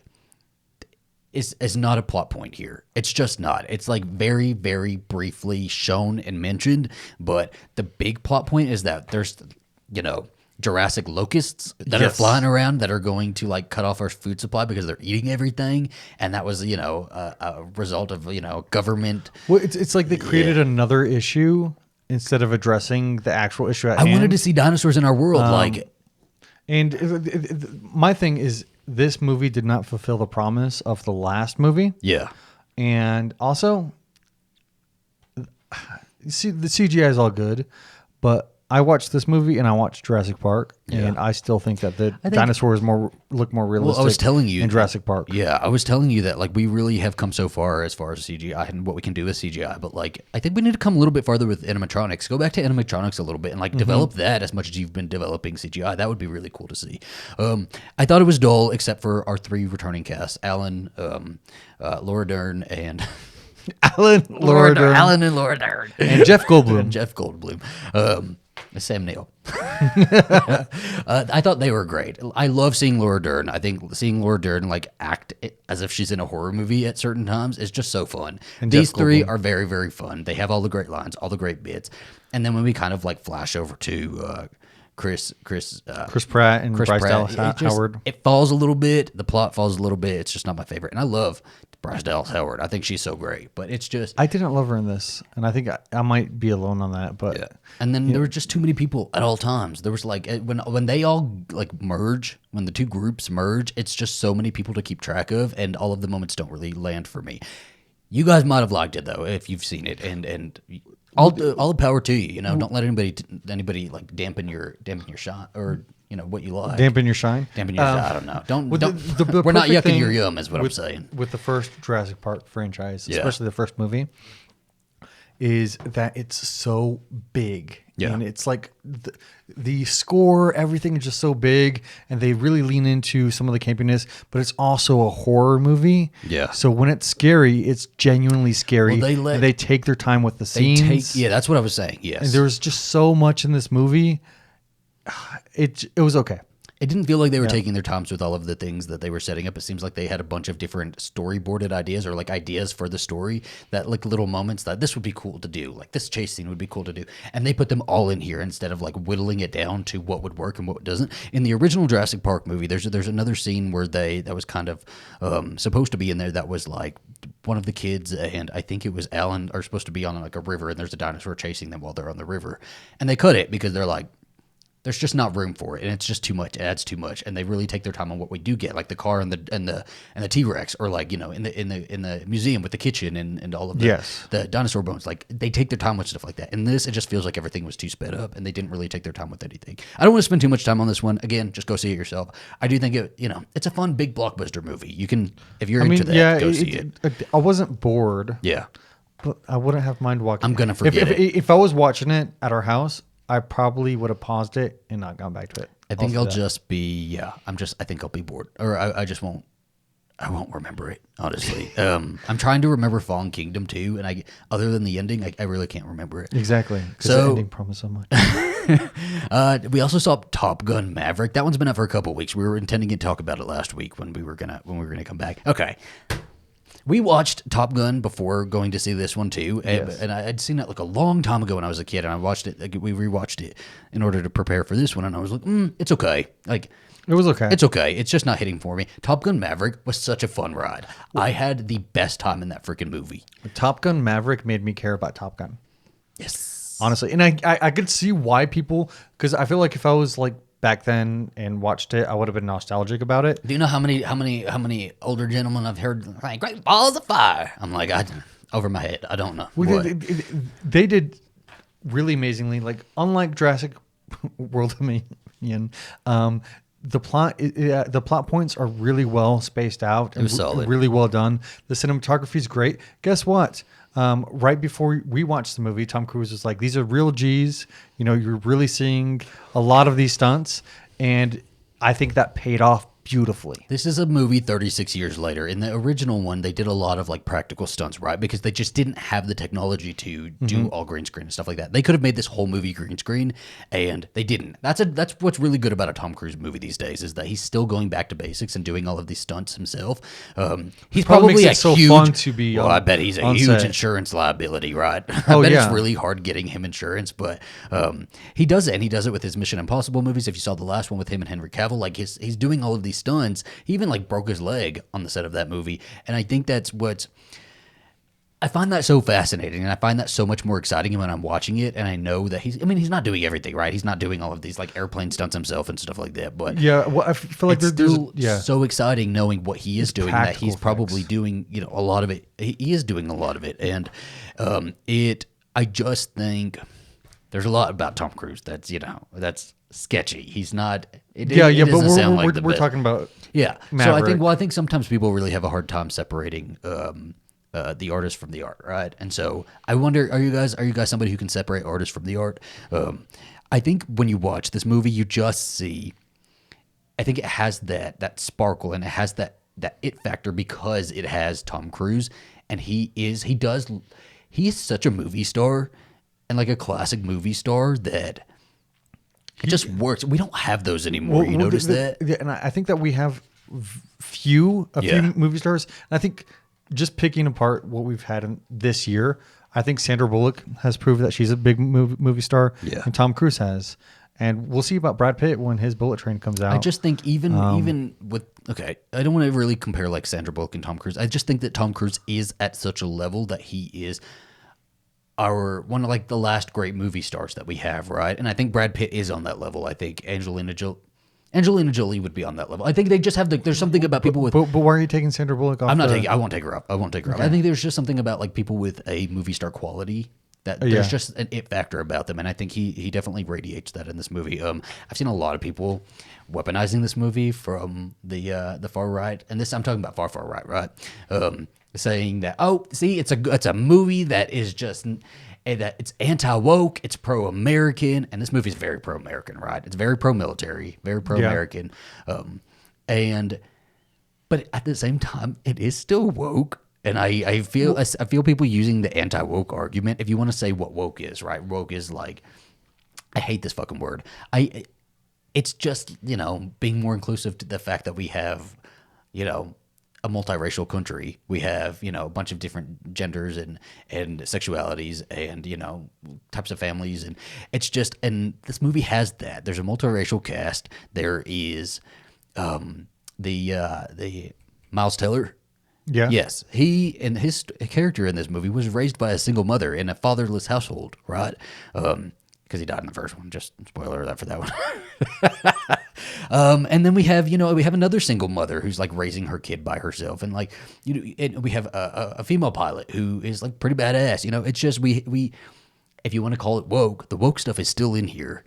a plot point here. It's just not. It's like very, very briefly shown and mentioned, but the big plot point is that there's, Jurassic locusts that are flying around that are going to like cut off our food supply because they're eating everything, and that was a result of government. Well, it's like they created another issue instead of addressing the actual issue at hand. I wanted to see dinosaurs in our world, and my thing is this movie did not fulfill the promise of the last movie. Yeah, and also, see, the CGI is all good, but I watched this movie and I watched Jurassic Park, and I still think that the dinosaurs look more realistic. Well, I was telling you in Jurassic Park. Yeah, I was telling you that like we really have come so far as CGI and what we can do with CGI, but like I think we need to come a little bit farther with animatronics. Go back to animatronics a little bit and like develop that as much as you've been developing CGI. That would be really cool to see. I thought it was dull except for our 3 returning casts: Alan, Laura Dern, and Laura Dern, Alan and Laura Dern, and Jeff Goldblum. Jeff Goldblum. Sam Neill. I thought they were great. I love seeing Laura Dern. I think seeing Laura Dern like act as if she's in a horror movie at certain times is just so fun. And these 3 are very, very fun. They have all the great lines, all the great bits. And then when we kind of like flash over to Chris Pratt and Bryce Dallas Howard, it falls a little bit. The plot falls a little bit. It's just not my favorite. And I love Bryce Dallas Howard. I think she's so great, but it's just I didn't love her in this, and I think I might be alone on that. But yeah. And then there were just too many people at all times. There was like when they all like merge, when the 2 groups merge, it's just so many people to keep track of, and all of the moments don't really land for me. You guys might have liked it though if you've seen it, and all the power to you. Don't let anybody like dampen your shine or what you like. Dampen your shine. Dampen your shine. I don't know. Don't. The we're not perfect yucking thing your yum, is what I'm saying. With the first Jurassic Park franchise, especially the first movie, is that it's so big. Yeah. And it's like the score, everything is just so big, and they really lean into some of the campiness, but it's also a horror movie. Yeah. So when it's scary, it's genuinely scary. Well, they take their time with the scenes. That's what I was saying. Yes. And there was just so much in this movie. It was okay. It didn't feel like they were taking their times with all of the things that they were setting up. It seems like they had a bunch of different storyboarded ideas or like ideas for the story that like little moments that this would be cool to do. Like this chase scene would be cool to do. And they put them all in here instead of like whittling it down to what would work and what doesn't. In the original Jurassic Park movie, there's another scene where that was kind of supposed to be in there that was like one of the kids and I think it was Alan are supposed to be on like a river and there's a dinosaur chasing them while they're on the river. And they cut it because they're like, there's just not room for it, and it's just too much. It adds too much, and they really take their time on what we do get, like the car and the T-Rex, or like in the museum with the kitchen and all of the dinosaur bones. Like they take their time with stuff like that. In this, it just feels like everything was too sped up, and they didn't really take their time with anything. I don't want to spend too much time on this one. Again, just go see it yourself. I do think it's a fun big blockbuster movie. You can if you're into that, go see it. I wasn't bored. Yeah, but I wouldn't have mind watching. I'm gonna forget it. If I was watching it at our house, I probably would have paused it and not gone back to it. I think I'll just be I think I'll be bored, or I just won't. I won't remember it, honestly. I'm trying to remember Fallen Kingdom too, and other than the ending, I really can't remember it. Exactly, because the ending promised so much. We also saw Top Gun Maverick. That one's been out for a couple of weeks. We were intending to talk about it last week when we were gonna come back. Okay. We watched Top Gun before going to see this one too, and I'd seen it like a long time ago when I was a kid, and I watched it. Like, we rewatched it in order to prepare for this one, and I was like, "It's okay." Like, it was okay. It's okay. It's just not hitting for me. Top Gun Maverick was such a fun ride. I had the best time in that freaking movie. Top Gun Maverick made me care about Top Gun. Yes. honestly. And I could see why people, because I feel like if I was like back then and watched it, I would have been nostalgic about it. Do you know how many older gentlemen I've heard like Great Balls of Fire? I'm like, over my head. I don't know. Well, they did really amazingly. Like, unlike Jurassic World Dominion, the plot points are really well spaced out and really well done. The cinematography is great. Guess what? Right before we watched the movie, Tom Cruise was like, "These are real G's. You know, you're really seeing a lot of these stunts," and I think that paid off beautifully. This is a movie 36 years later. In the original one, they did a lot of like practical stunts, right? Because they just didn't have the technology to do all green screen and stuff like that. They could have made this whole movie green screen, and they didn't. That's what's really good about a Tom Cruise movie these days, is that he's still going back to basics and doing all of these stunts himself. He's probably makes a it so huge. fun to be. Well, I bet he's a huge set. insurance liability, right? Oh, I bet yeah. it's really hard getting him insurance, but he does it, and he does it with his Mission Impossible movies. If you saw the last one with him and Henry Cavill, like he's doing all of these stunts. He even like broke his leg on the set of that movie, and I think that's what I find that so fascinating, and I find that so much more exciting when I'm watching it. And I know that he's not doing everything right. He's not doing all of these like airplane stunts himself and stuff like that. But yeah, well, I feel like it's still so exciting knowing what he is doing. That he's probably doing a lot of it. He is doing a lot of it, and I just think there's a lot about Tom Cruise that's sketchy. He's not. But we're talking about Maverick. So I think sometimes people really have a hard time separating the artist from the art, right? And so I wonder, are you guys somebody who can separate artist from the art? I think when you watch this movie, you just see. I think it has that sparkle, and it has that it factor because it has Tom Cruise, and he is such a movie star, and like a classic movie star that. It just works. We don't have those anymore. You notice that? Yeah, and I think that we have a few movie stars. And I think just picking apart what we've had this year, I think Sandra Bullock has proved that she's a big movie star, and Tom Cruise has. And we'll see about Brad Pitt when his Bullet Train comes out. I just think even with I don't want to really compare like Sandra Bullock and Tom Cruise. I just think that Tom Cruise is at such a level that he is one of like the last great movie stars that we have, right? And I think Brad Pitt is on that level. I think Angelina Jolie would be on that level. I think they just have there's something about people with. But why are you taking Sandra Bullock off? I won't take her up. I think there's just something about like people with a movie star quality that there's just an it factor about them, and I think he definitely radiates that in this movie. I've seen a lot of people weaponizing this movie from the far right, and this I'm talking about far right, right? Saying that it's a movie that is just that it's anti-woke, it's pro-American, and this movie is very pro-American, right? It's very pro-military, very pro-American, but at the same time, it is still woke. And I feel people using the anti-woke argument. If you want to say what woke is, right? Woke is like, I hate this fucking word. It's just being more inclusive to the fact that we have a multiracial country. We have, a bunch of different genders and sexualities and, types of families. And it's just, and this movie has that. There's a multiracial cast. There is the Miles Teller. Yeah. Yes. He and his character in this movie was raised by a single mother in a fatherless household, right? Because he died in the first one. Just spoiler alert for that one. And then we have another single mother who's like raising her kid by herself, and like and we have a female pilot who is like pretty badass. It's just we if you want to call it woke, the woke stuff is still in here.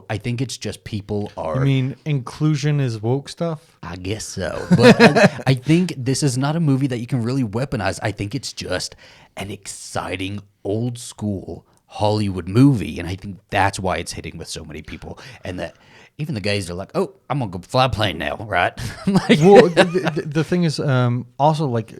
I think it's just people are. You mean inclusion is woke stuff? I guess so, but I think this is not a movie that you can really weaponize. I think it's just an exciting old school Hollywood movie, and I think that's why it's hitting with so many people, and that even the guys are like, "Oh, I'm gonna go fly a plane now," right? Like, well, the thing is, also like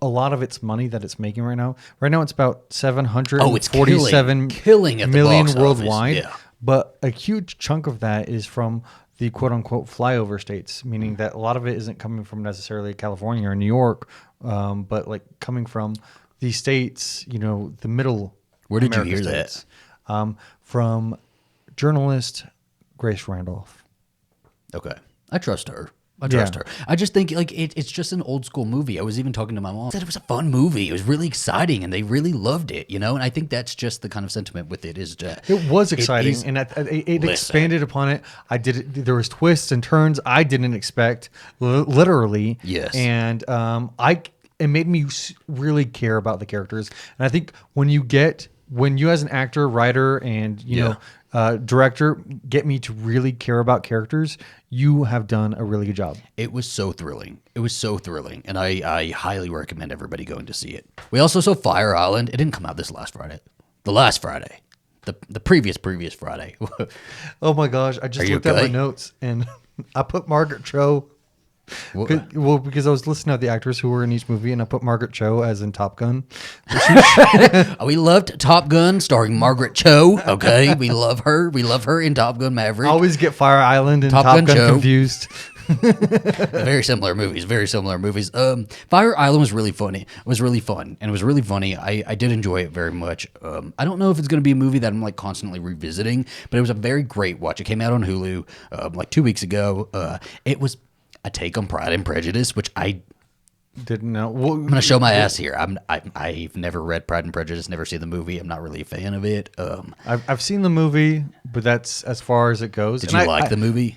a lot of its money that it's making right now. Right now, it's about $747 killing at the million box worldwide. office. Yeah. But a huge chunk of that is from the quote unquote flyover states, meaning that a lot of it isn't coming from necessarily California or New York, but like coming from the states, the middle. Where did America you hear states. That? From journalist Grace Randolph. Okay. I trust her. I trust her. I just think like it's just an old school movie. I was even talking to my mom. I said it was a fun movie. It was really exciting, and they really loved it. And I think that's just the kind of sentiment with it is. It was exciting, and it expanded upon it. There was twists and turns I didn't expect, literally. Yes, and it made me really care about the characters. And I think when you as an actor, writer, and director get me to really care about characters, you have done a really good job. It was so thrilling. And I highly recommend everybody going to see it. We also saw Fire Island. It didn't come out this last Friday. The last Friday. The previous Friday. Oh my gosh. I just looked at my notes and I put Margaret Cho. Well, because I was listening to the actors who were in each movie, and I put Margaret Cho as in Top Gun. We loved Top Gun starring Margaret Cho. Okay, we love her. We love her in Top Gun Maverick. I always get Fire Island and Top Gun confused. Very similar movies. Fire Island was really funny. It was really fun, and it was really funny. I did enjoy it very much. I don't know if it's going to be a movie that I'm like constantly revisiting, but it was a very great watch. It came out on Hulu like 2 weeks ago. It was a take on Pride and Prejudice, which I didn't know. Well, I'm going to show my ass here. I've never read Pride and Prejudice, never seen the movie. I'm not really a fan of it. I've seen the movie, but that's as far as it goes. Did you like the movie?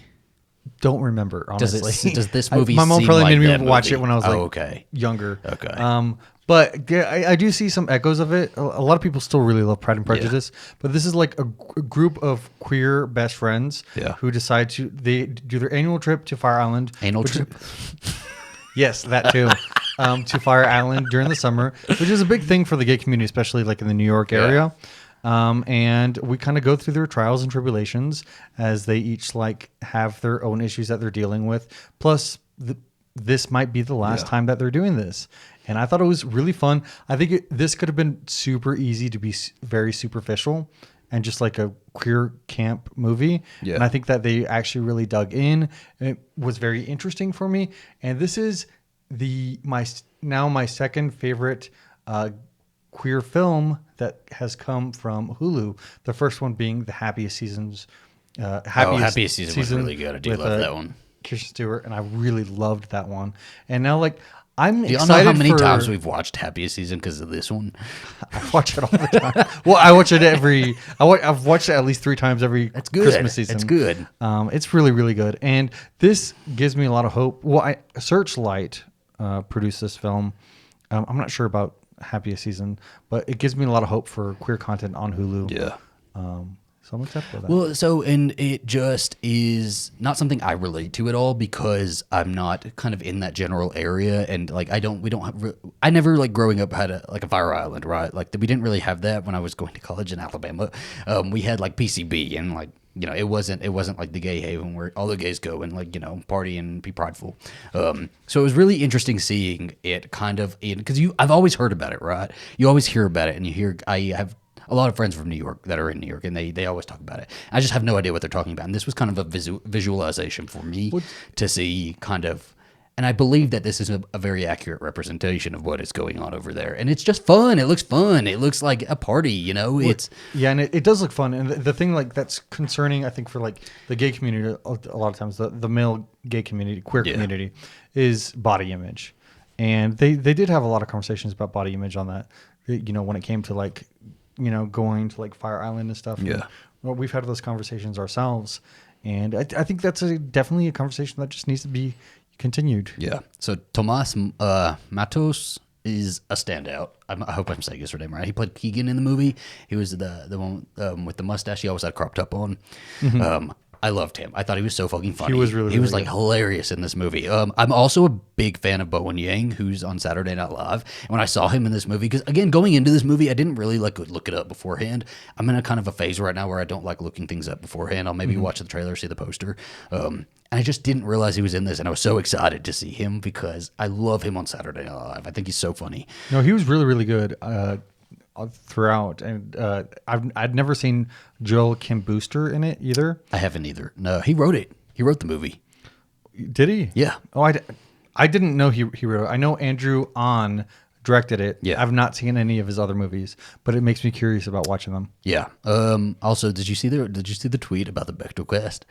Don't remember, honestly. Does this movie? My mom seem probably like made me watch it when I was younger. Okay. But I do see some echoes of it. A lot of people still really love Pride and Prejudice, but this is like a group of queer best friends who decide they do their annual trip to Fire Island. Trip? Yes, that too. To Fire Island during the summer, which is a big thing for the gay community, especially like in the New York area. And we kind of go through their trials and tribulations as they each like have their own issues that they're dealing with. Plus, this might be the last time that they're doing this. And I thought it was really fun. I think this could have been super easy to be very superficial and just like a queer camp movie. Yeah. And I think that they actually really dug in. It was very interesting for me. And this is my second favorite queer film that has come from Hulu. The first one being the Happiest Seasons. Happiest Season was really good. I do love that one. Kirsten Stewart, and I really loved that one. And now, like, I'm excited. Do y'all know how many times we've watched Happiest Season because of this one? I watch it all the time. Well, I watch it I've watched it at least 3 times every Christmas season. It's good. It's really, really good. And this gives me a lot of hope. Well, Searchlight produced this film. I'm not sure about Happiest Season, but it gives me a lot of hope for queer content on Hulu. Yeah. So I'm excited for that. Well, and it just is not something I relate to at all because I'm not kind of in that general area, and like I never like growing up had a Fire Island, right? Like we didn't really have that when I was going to college in Alabama. We had like PCB and like it wasn't like the gay haven where all the gays go and like party and be prideful. So it was really interesting seeing it kind of because I've always heard about it, right? You always hear about it, and I have a lot of friends from New York that are in New York, and they always talk about it. I just have no idea what they're talking about. And this was kind of a visualization for me to see kind of, and I believe that this is a very accurate representation of what is going on over there. And it's just fun. It looks fun. It looks like a party, It's and it does look fun. And the thing like that's concerning, I think, for like the gay community, a lot of times the male gay community, queer community, is body image. And they did have a lot of conversations about body image on that, when it came to like, going to like Fire Island and stuff. Yeah. And, we've had those conversations ourselves. And I think that's definitely a conversation that just needs to be continued. Yeah. So Tomas Matos is a standout. I hope I'm saying his name right. He played Keegan in the movie. He was the one with the mustache. He always had a crop top on. Mm-hmm. I loved him. I thought he was so fucking funny. He was really like hilarious in this movie. I'm also a big fan of Bowen Yang, who's on Saturday Night Live. And when I saw him in this movie, because again, going into this movie, I didn't really like look it up beforehand. I'm in a kind of a phase right now where I don't like looking things up beforehand. I'll maybe watch the trailer, see the poster. And I just didn't realize he was in this, and I was so excited to see him because I love him on Saturday Night Live. I think he's so funny. No, he was really, really good throughout, and I'd never seen Joel Kim Booster in it either. I haven't either. No, he wrote it. He wrote the movie. Did he? Yeah. Oh, I didn't know he wrote it. I know Andrew Ahn directed it. Yeah. I've not seen any of his other movies, but it makes me curious about watching them. Yeah. Also, did you see the tweet about the Bechdel cast?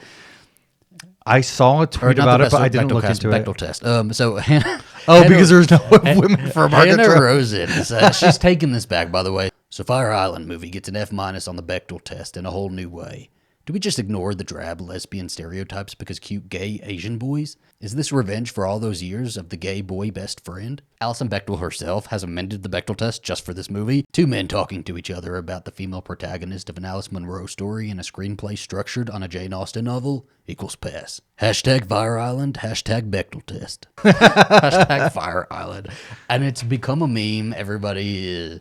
I saw a tweet about it, but I didn't look into it. Bechdel test. So Hannah, because there's no women for Margaret Hannah Trump. Rosen. She's taking this back, by the way. So Fire Island movie gets an F- on the Bechdel test in a whole new way. Do we just ignore the drab lesbian stereotypes because cute gay Asian boys? Is this revenge for all those years of the gay boy best friend? Alison Bechdel herself has amended the Bechdel test just for this movie. Two men talking to each other about the female protagonist of an Alice Munro story in a screenplay structured on a Jane Austen novel equals pass. Hashtag Fire Island, hashtag Bechdel test. Hashtag Fire Island. And it's become a meme. Everybody is,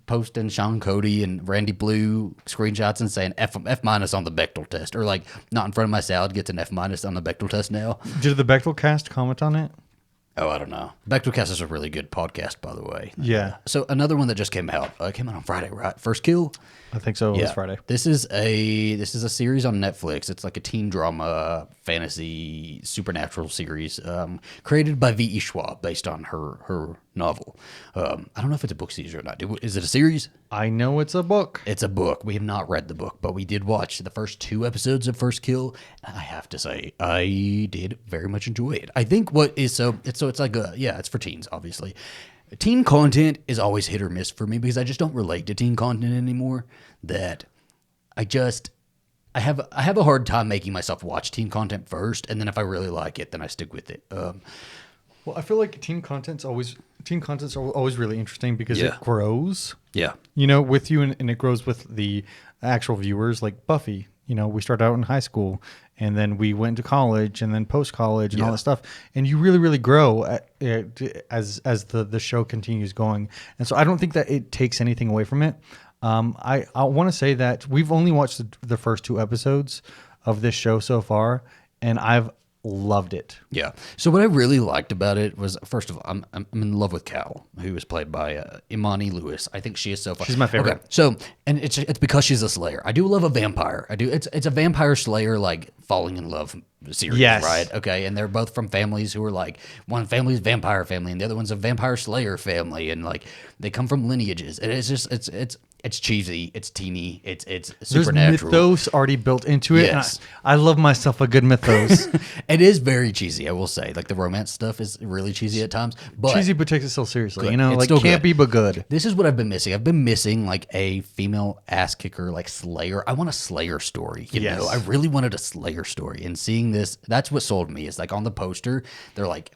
posting Sean Cody and Randy Blue screenshots and saying F- on the Bechdel test. Or like, not in front of my salad gets an F- on the Bechdel test now. Did the Bechdel cast comment on it? Oh, I don't know. Bechdel is a really good podcast, by the way. Yeah. So another one that just came out. Came out on Friday, right? First Kill. I think so. It was Friday. This is a series on Netflix. It's like a teen drama, fantasy, supernatural series created by V.E. Schwab based on her novel. I don't know if it's a book series or not. Is it a series? I know it's a book. It's a book. We have not read the book, but we did watch the first 2 episodes of First Kill. And I have to say, I did very much enjoy it. I think it's like it's for teens, obviously. Teen content is always hit or miss for me because I just don't relate to teen content anymore. That I have a hard time making myself watch teen content first, and then if I really like it, then I stick with it. Well, I feel like teen content's always really interesting because it grows. Yeah, with you, and it grows with the actual viewers. Like Buffy, we started out in high school, and then we went to college, and then post college, and all that stuff. And you really, really grow as the show continues going. And so I don't think that it takes anything away from it. I want to say that we've only watched the first 2 episodes of this show so far, and I've loved it. Yeah. So what I really liked about it was, first of all, I'm in love with Cal, who is played by Imani Lewis. I think she is so fun. She's my favorite. Okay. So, and it's because she's a slayer. I do love a vampire. I do. It's a vampire slayer like falling in love series, right? Okay. And they're both from families who are like, one family's vampire family and the other one's a vampire slayer family, and like they come from lineages. And it's just it's cheesy, it's teeny, it's supernatural. There's mythos already built into it. Yes. And I love myself a good mythos. It is very cheesy, I will say. Like the romance stuff is really cheesy at times. But cheesy, but takes itself seriously. Good. Like still can't good. be but good. This is what I've been missing. I've been missing like a female ass kicker, like Slayer. I want a Slayer story. You know, I really wanted a Slayer story. And seeing this, that's what sold me. Is like on the poster, they're like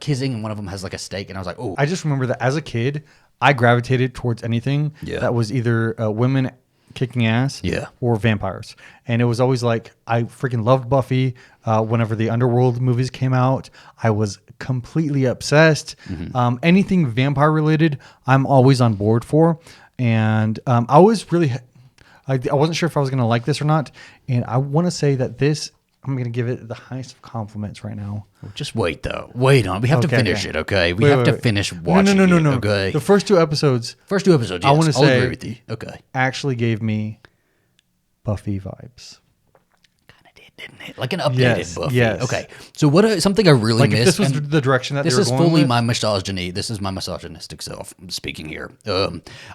kissing, and one of them has like a stake, and I was like, oh. I just remember that as a kid, I gravitated towards anything that was either women kicking ass or vampires. And it was always like, I freaking loved Buffy. Whenever the Underworld movies came out, I was completely obsessed. Mm-hmm. Anything vampire related, I'm always on board for. And I was really, I wasn't sure if I was going to like this or not. And I want to say that this, I'm going to give it the highest of compliments right now. Just wait, though. Wait on. We have to finish it, okay? We have to finish watching No. it, okay? The first 2 episodes. First 2 episodes, yes. I want to say, I'll agree with you. Okay. Actually gave me Buffy vibes. Kind of did, didn't it? Like an updated Buffy. Yes. Okay. So something I really missed. If this was the direction that they were going This is fully with. my misogyny. This is my misogynistic self speaking here.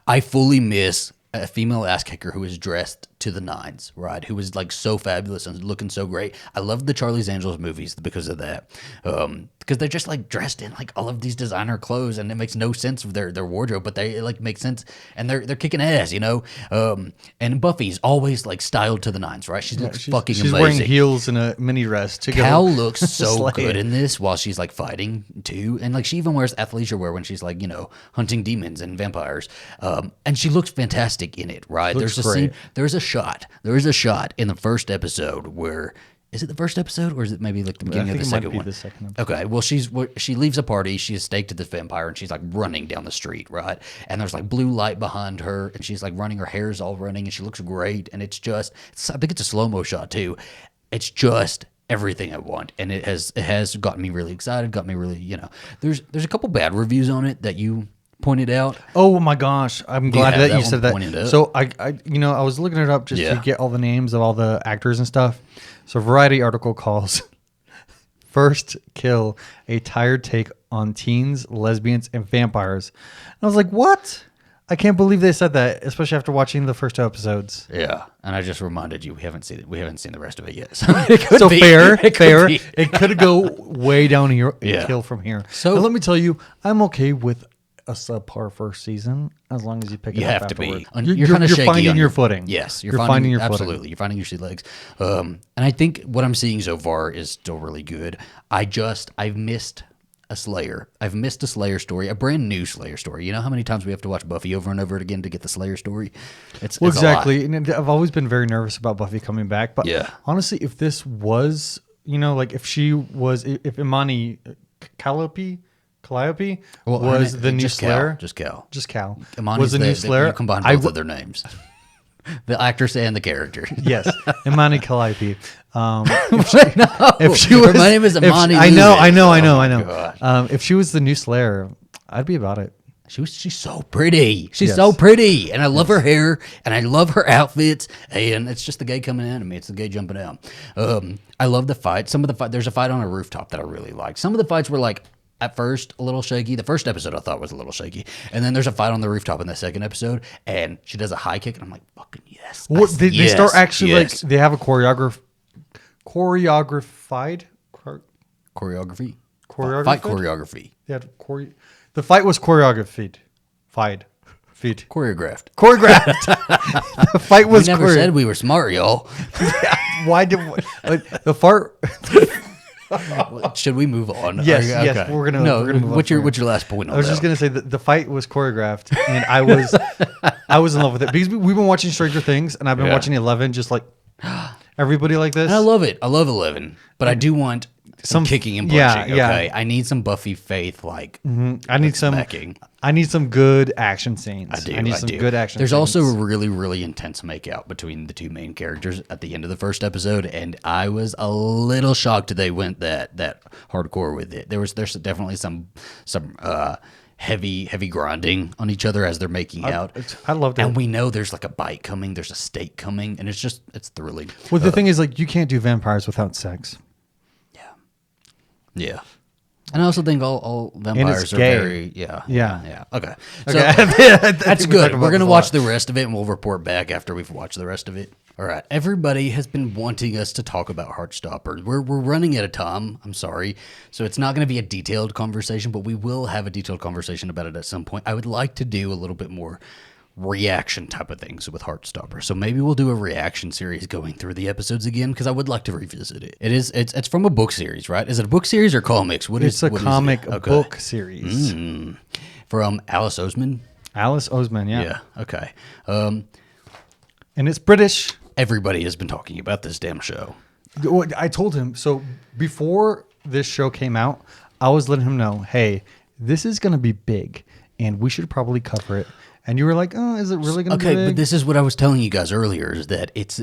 I fully miss a female ass kicker who is dressed to the nines, right? Who is like so fabulous and looking so great. I love the Charlie's Angels movies because of that. Because they're just like dressed in like all of these designer clothes, and it makes no sense of their wardrobe, but they like make sense, and they're kicking ass, you know. And Buffy's always like styled to the nines, right? She looks fucking amazing. She's wearing heels and a mini dress. Cal looks so good in this while she's like fighting too, and like she even wears athleisure wear when she's like hunting demons and vampires, and she looks fantastic in it, right? There's a scene, there is a shot in the first episode where. Is it the first episode, or is it maybe like the beginning of the second one? The second episode. Okay, well, she leaves a party. She is staked to this vampire, and she's like running down the street, right? And there's like blue light behind her, and she's like running. Her hair's all running, and she looks great. And it's just, I think it's a slow mo shot too. It's just everything I want, and it has gotten me really excited. Got me really, There's a couple bad reviews on it that you pointed out. Oh my gosh, I'm glad that you said that. So I was looking it up just to get all the names of all the actors and stuff. So Variety article calls First Kill a tired take on teens, lesbians, and vampires. And I was like, what? I can't believe they said that, especially after watching the first 2 episodes. Yeah, and I just reminded you we haven't seen it. We haven't seen the rest of it yet. So, it could So be. fair. Be. It could go way down here, hill from here. So now, let me tell you, I'm okay with a subpar first season as long as you pick it up. You have afterward. to be. You're kind of shaky finding on your footing. Yes, you're finding your absolutely. footing. You're finding your sea legs. And I think what I'm seeing so far is still really good. I've missed a Slayer. I've missed a Slayer story, a brand new Slayer story. You know how many times we have to watch Buffy over and over again to get the Slayer story? It's exactly. And I've always been very nervous about Buffy coming back. But honestly, if this was, like if Imani Calliope was the new Slayer. Just Cal. Imani's was the new Slayer. You combine both of their names. The actress and the character. Yes, Imani Calliope. If she was, my name is Imani. I know. If she was the new Slayer, I'd be about it. She's so pretty. She's so pretty, and I love her hair, and I love her outfits, and it's just the gay coming in at me. It's the gay jumping out. I love the fight. There's a fight on a rooftop that I really like. Some of the fights were like, at first, a little shaky. The first episode I thought was a little shaky. And then the's a fight on the rooftop in the second episode, and she does a high kick, and I'm like, fucking yes. They start actually, like, they have a choreography. Fight choreography. Yeah, the fight was choreographed. Choreographed. The fight was. We never said we were smart, y'all. Why did the fart? Should we move on? Yes, yes. We're gonna move on. What's your last point on that? I was just gonna say that the fight was choreographed, and I was in love with it because we've been watching Stranger Things, and I've been watching 11, just like everybody like this. And I love it. I love 11, but I do want some kicking and punching. Okay, I need some Buffy Faith I need some good action scenes. I need some good action. There's scenes. also a really, really intense makeout between the two main characters at the end of the first episode, and I was a little shocked they went that hardcore with it. There's definitely some heavy grinding on each other as they're making out. I loved it. And we know there's like a bite coming, there's a steak coming, and it's thrilling. Well, the thing is, like, you can't do vampires without sex. Yeah. And I also think all vampires are very yeah. Okay. So that's good. We're gonna watch the rest of it, and we'll report back after we've watched the rest of it. All right. Everybody has been wanting us to talk about Heartstopper. We're running out of time. I'm sorry. So it's not going to be a detailed conversation, but we will have a detailed conversation about it at some point. I would like to do a little bit more reaction type of things with Heartstopper. So maybe we'll do a reaction series going through the episodes again, because I would like to revisit it. It's from a book series, right? Is it a book series or comics? It's a comic book series. From Alice Oseman? Alice Oseman, yeah. Yeah, okay. And it's British. Everybody has been talking about this damn show. I told him, so before this show came out, I was letting him know, hey, this is going to be big, and we should probably cover it. And you were like, "Oh, is it really going to be big?" Okay, but this is what I was telling you guys earlier: is that it's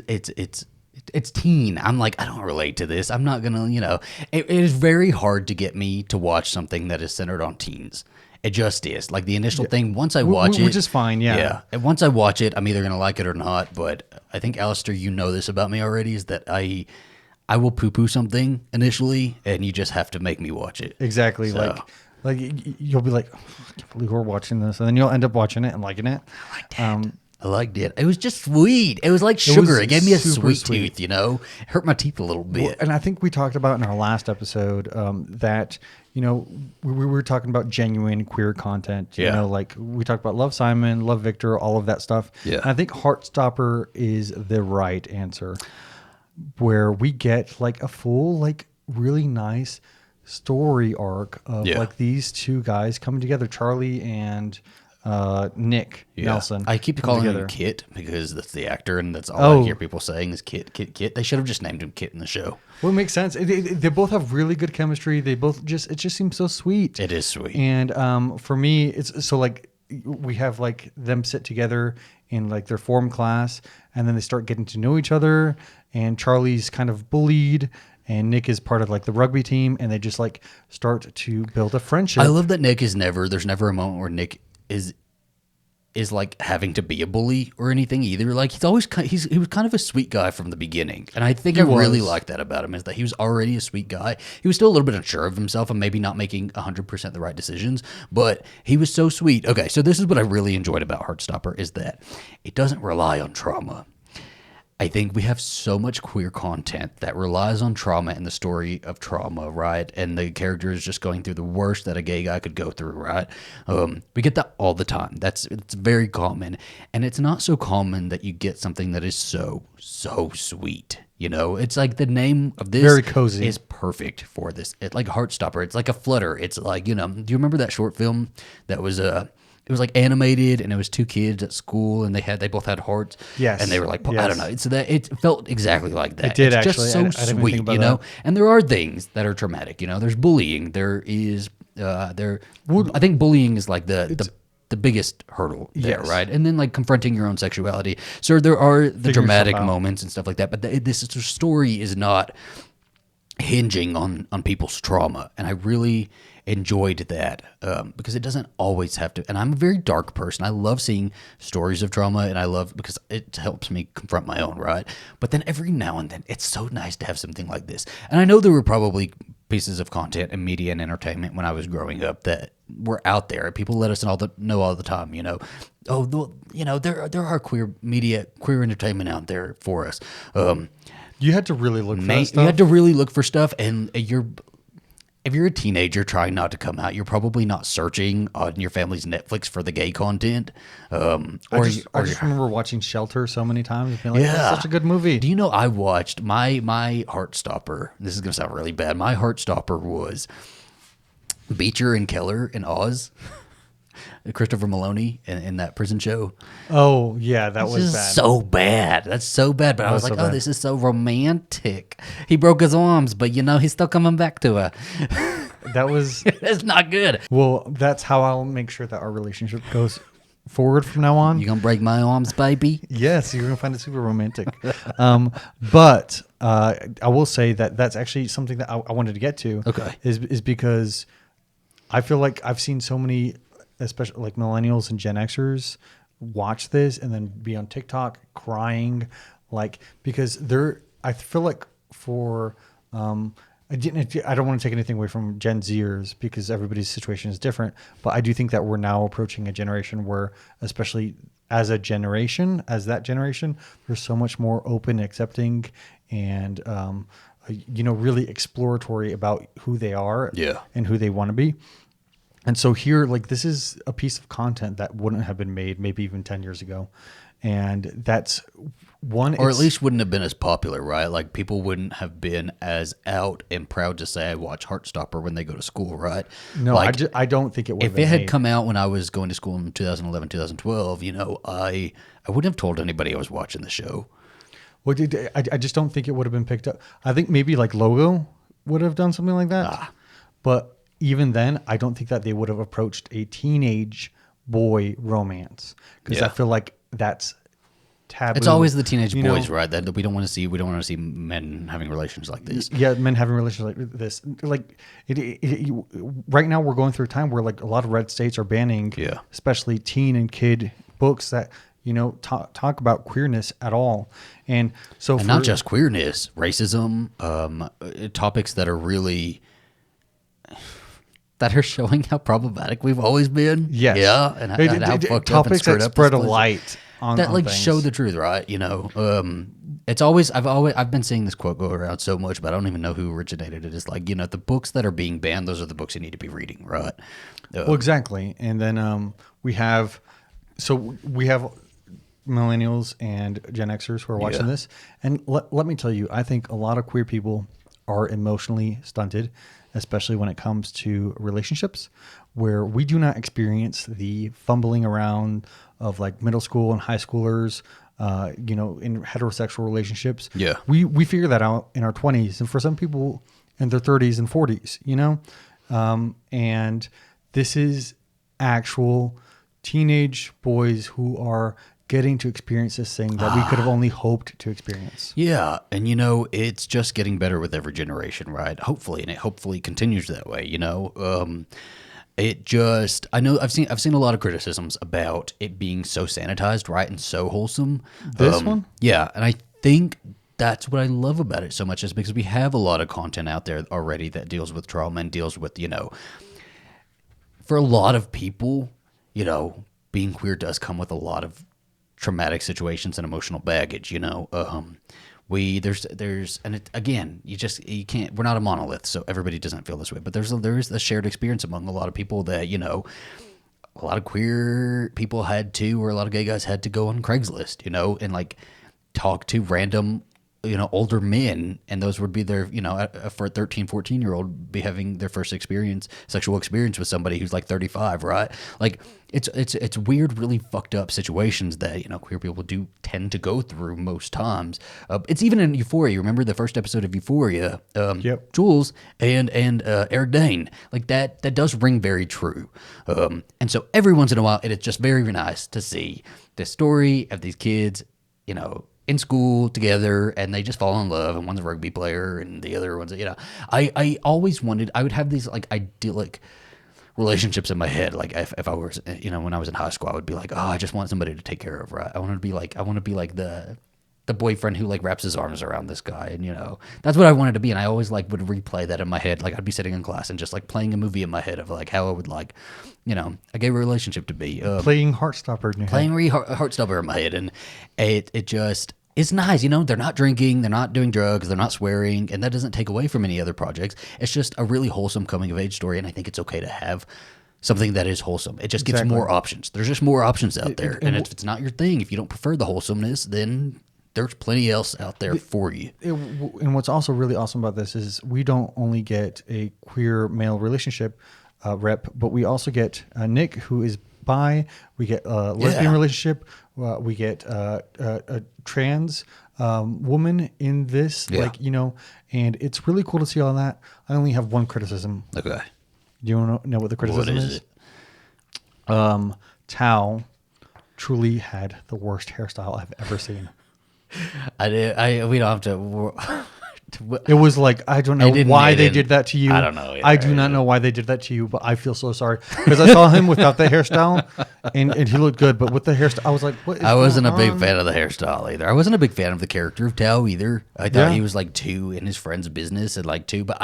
teen. I'm like, I don't relate to this. I'm not gonna, It is very hard to get me to watch something that is centered on teens. It just is. Like the initial thing. Once I watch it, which is fine. Yeah. Yeah. And once I watch it, I'm either gonna like it or not. But I think, Alastair, you know this about me already: is that I will poo-poo something initially, and you just have to make me watch it. Exactly. So. Like you'll be like, oh, I can't believe we're watching this, and then you'll end up watching it and liking it. I liked it. It was just sweet. It was like sugar. It gave me a sweet tooth. It hurt my teeth a little bit. Well, and I think we talked about in our last episode that we were talking about genuine queer content. Like we talked about Love Simon, Love Victor, all of that stuff. Yeah. And I think Heartstopper is the right answer, where we get like a full, like really nice story arc of like these two guys coming together, Charlie and Nick Nelson. I keep calling him Kit because that's the actor, and that's all I hear people saying is Kit. They should have just named him Kit in the show. Well, it makes sense. They both have really good chemistry. It just seems so sweet. It is sweet. And for me, it's so like we have like them sit together in like their form class, and then they start getting to know each other, and Charlie's kind of bullied, and Nick is part of like the rugby team, and they just like start to build a friendship. I love that there's never a moment where Nick is is like having to be a bully or anything either. Like he was kind of a sweet guy from the beginning, and I think I really like that about him is that he was already a sweet guy. He was still a little bit unsure of himself and maybe not making 100% the right decisions, but he was so sweet. Okay, so this is what I really enjoyed about Heartstopper is that it doesn't rely on trauma. I think we have so much queer content that relies on trauma and the story of trauma, right? And the character is just going through the worst that a gay guy could go through, right? We get that all the time. It's very common, and it's not so common that you get something that is so sweet. You know, it's like the name of this very cozy is perfect for this. It's like Heartstopper. It's like a flutter. It's like, you know, do you remember that short film that was it was like animated, and it was two kids at school, and they both had hearts. Yes, and they were like, I don't know. So that it felt exactly like that. It did it's actually. Just so sweet, you know. And there are things that are traumatic. You know, there's bullying. There is I think bullying is like the biggest hurdle there, right? And then like confronting your own sexuality. So there are the dramatic moments and stuff like that. But this story is not hinging on people's trauma, and I really enjoyed that because it doesn't always have to. And I'm a very dark person. I love seeing stories of trauma, and I love because it helps me confront my own, right? But then every now and then, it's so nice to have something like this. And I know there were probably pieces of content and media and entertainment when I was growing up that were out there. People let us know all the time, you know. There are queer media, queer entertainment out there for us. You had to really look for that stuff. You had to really look for stuff, and if you're a teenager trying not to come out, you're probably not searching on your family's Netflix for the gay content. I just remember watching Shelter so many times and being like, that's such a good movie. Do you know I watched my Heartstopper? This is going to sound really bad. My Heartstopper was Beecher and Keller in Oz. Christopher Maloney in that prison show. Oh, yeah, that was bad. So bad. That's so bad. But I was like, oh, this is so romantic. He broke his arms, but, you know, he's still coming back to her. That was... It's not good. Well, that's how I'll make sure that our relationship goes forward from now on. You gonna break my arms, baby? Yes, you're gonna find it super romantic. But I will say that that's actually something that I wanted to get to. Okay. Is because I feel like I've seen so many, especially like millennials and Gen Xers, watch this and then be on TikTok crying, like because I feel like for I don't want to take anything away from Gen Zers because everybody's situation is different, but I do think that we're now approaching a generation where, especially as that generation, they're so much more open, accepting, and really exploratory about who they are, and who they want to be. And so here, like, this is a piece of content that wouldn't have been made maybe even 10 years ago. And that's one... Or at least wouldn't have been as popular, right? Like, people wouldn't have been as out and proud to say, I watch Heartstopper when they go to school, right? No, like, I don't think it would have been If it had made. come out when I was going to school in 2011, 2012, I wouldn't have told anybody I was watching the show. Well, I just don't think it would have been picked up. I think maybe, like, Logo would have done something like that. But... even then, I don't think that they would have approached a teenage boy romance because I feel like that's taboo. It's always the teenage boys, right? That we don't want to see. We don't want to see men having relations like this. Yeah, men having relations like this. Like right now, we're going through a time where like a lot of red states are banning, especially teen and kid books that talk about queerness at all. And so, not just queerness, racism, topics that are really. That are showing how problematic we've always been. Yes. Yeah. And how fucked up and screwed that up spread a light on that like things. show the truth, right? It's always I've been seeing this quote go around so much, but I don't even know who originated it. It's like, the books that are being banned, those are the books you need to be reading, right? Well, exactly. And then we have millennials and Gen Xers who are watching this. And let me tell you, I think a lot of queer people are emotionally stunted, especially when it comes to relationships, where we do not experience the fumbling around of like middle school and high schoolers, in heterosexual relationships. Yeah. We figure that out in our 20s, and for some people in their 30s and 40s, and this is actual teenage boys who are getting to experience this thing that we could have only hoped to experience. Yeah, and it's just getting better with every generation, right? Hopefully, and it hopefully continues that way. It just, I know I've seen a lot of criticisms about it being so sanitized, right, and so wholesome. This one? Yeah, and I think that's what I love about it so much is because we have a lot of content out there already that deals with trauma and deals with, for a lot of people, being queer does come with a lot of traumatic situations and emotional baggage, and again, you can't, we're not a monolith, so everybody doesn't feel this way, but there is a shared experience among a lot of people that, a lot of queer people had to, or a lot of gay guys had to go on Craigslist, and like talk to random, older men, and those would be their, for a 13, 14-year-old be having their first sexual experience with somebody who's like 35, right? Like it's weird, really fucked up situations that, queer people do tend to go through most times. It's even in Euphoria. Remember the first episode of Euphoria? Yep. Jules and Eric Dane, like that does ring very true. And so every once in a while, it's just very nice to see the story of these kids, in school together, and they just fall in love, and one's a rugby player and the other one's, I always wanted, I would have these like idyllic relationships in my head. Like if I was, when I was in high school, I would be like, oh, I just want somebody to take care of, right? I want to be like the boyfriend who like wraps his arms around this guy, and that's what I wanted to be. And I always like would replay that in my head. Like I'd be sitting in class and just like playing a movie in my head of like how I would like, a gay relationship to be. Playing Heartstopper in your playing head. Heartstopper in my head, and it just, it's nice. They're not drinking, they're not doing drugs, they're not swearing, and that doesn't take away from any other projects. It's just a really wholesome coming of age story, and I think it's okay to have something that is wholesome. It just gives more options. There's just more options out there, and if it's not your thing, if you don't prefer the wholesomeness, then there's plenty else out there for you. And what's also really awesome about this is we don't only get a queer male relationship rep, but we also get Nick, who is bi. We get a lesbian relationship. We get a trans woman in this, and it's really cool to see all that. I only have one criticism. Okay. Do you want to know what the criticism is? Tao truly had the worst hairstyle I've ever seen. We don't have to. It was like, I don't know why they did that to you. I don't know. I do not know why they did that to you, but I feel so sorry because I saw him without the hairstyle and he looked good, but with the hairstyle, I was like, what is I wasn't going a big on? fan of the hairstyle either. I wasn't a big fan of the character of Tao either. I thought he was like too in his friend's business and like too, but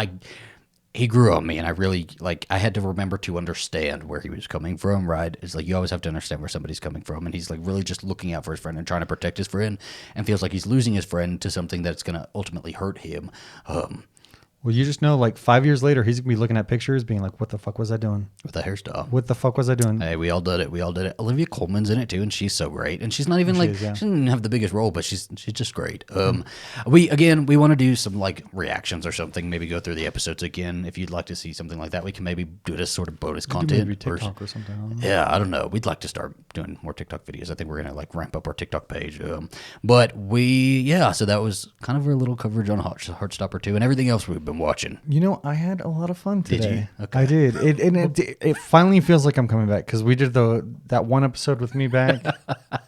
he grew on me, and I really, I had to remember to understand where he was coming from, right? It's like, you always have to understand where somebody's coming from, and he's, like, really just looking out for his friend and trying to protect his friend, and feels like he's losing his friend to something that's going to ultimately hurt him. Well, you just know, 5 years later, he's going to be looking at pictures being like, what the fuck was I doing? With the hairstyle. What the fuck was I doing? Hey, we all did it. Olivia Colman's in it, too, and she's so great. And she's not even, she doesn't even have the biggest role, but she's just great. We want to do some, reactions or something, maybe go through the episodes again. If you'd like to see something like that, we can maybe do it as sort of bonus content. Maybe TikTok or something. I don't know. Yeah, I don't know. We'd like to start doing more TikTok videos. I think we're going to, ramp up our TikTok page. But so that was kind of our little coverage on Heartstopper 2 and everything else we've been watching. I had a lot of fun today. Did you? Okay. I did. It finally feels like I'm coming back because we did that one episode with me back,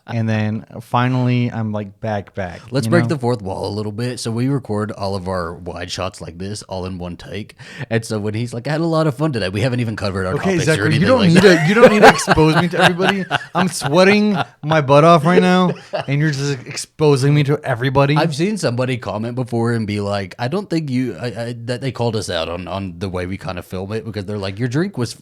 and then finally I'm back. Let's break the fourth wall a little bit. So we record all of our wide shots like this all in one take, and so when he's like, "I had a lot of fun today," we haven't even covered our topics or anything. You don't need to expose me to everybody. I'm sweating my butt off right now, and you're just exposing me to everybody. I've seen somebody comment before and be like, "I don't think that they called us out on the way we kind of film it because they're like, your drink was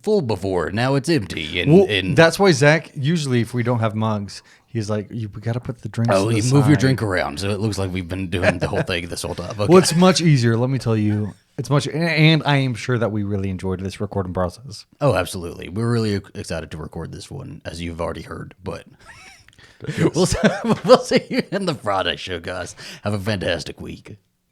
full before, now it's empty." And that's why Zach, usually if we don't have mugs, he's like, we got to put the drinks to the you move your side. drink around so it looks like we've been doing the whole thing this whole time. Okay. Well, it's much easier, let me tell you. It's much, and I am sure that we really enjoyed this recording process. Oh, absolutely. We're really excited to record this one, as you've already heard, but we'll see you in the Friday show, guys. Have a fantastic week.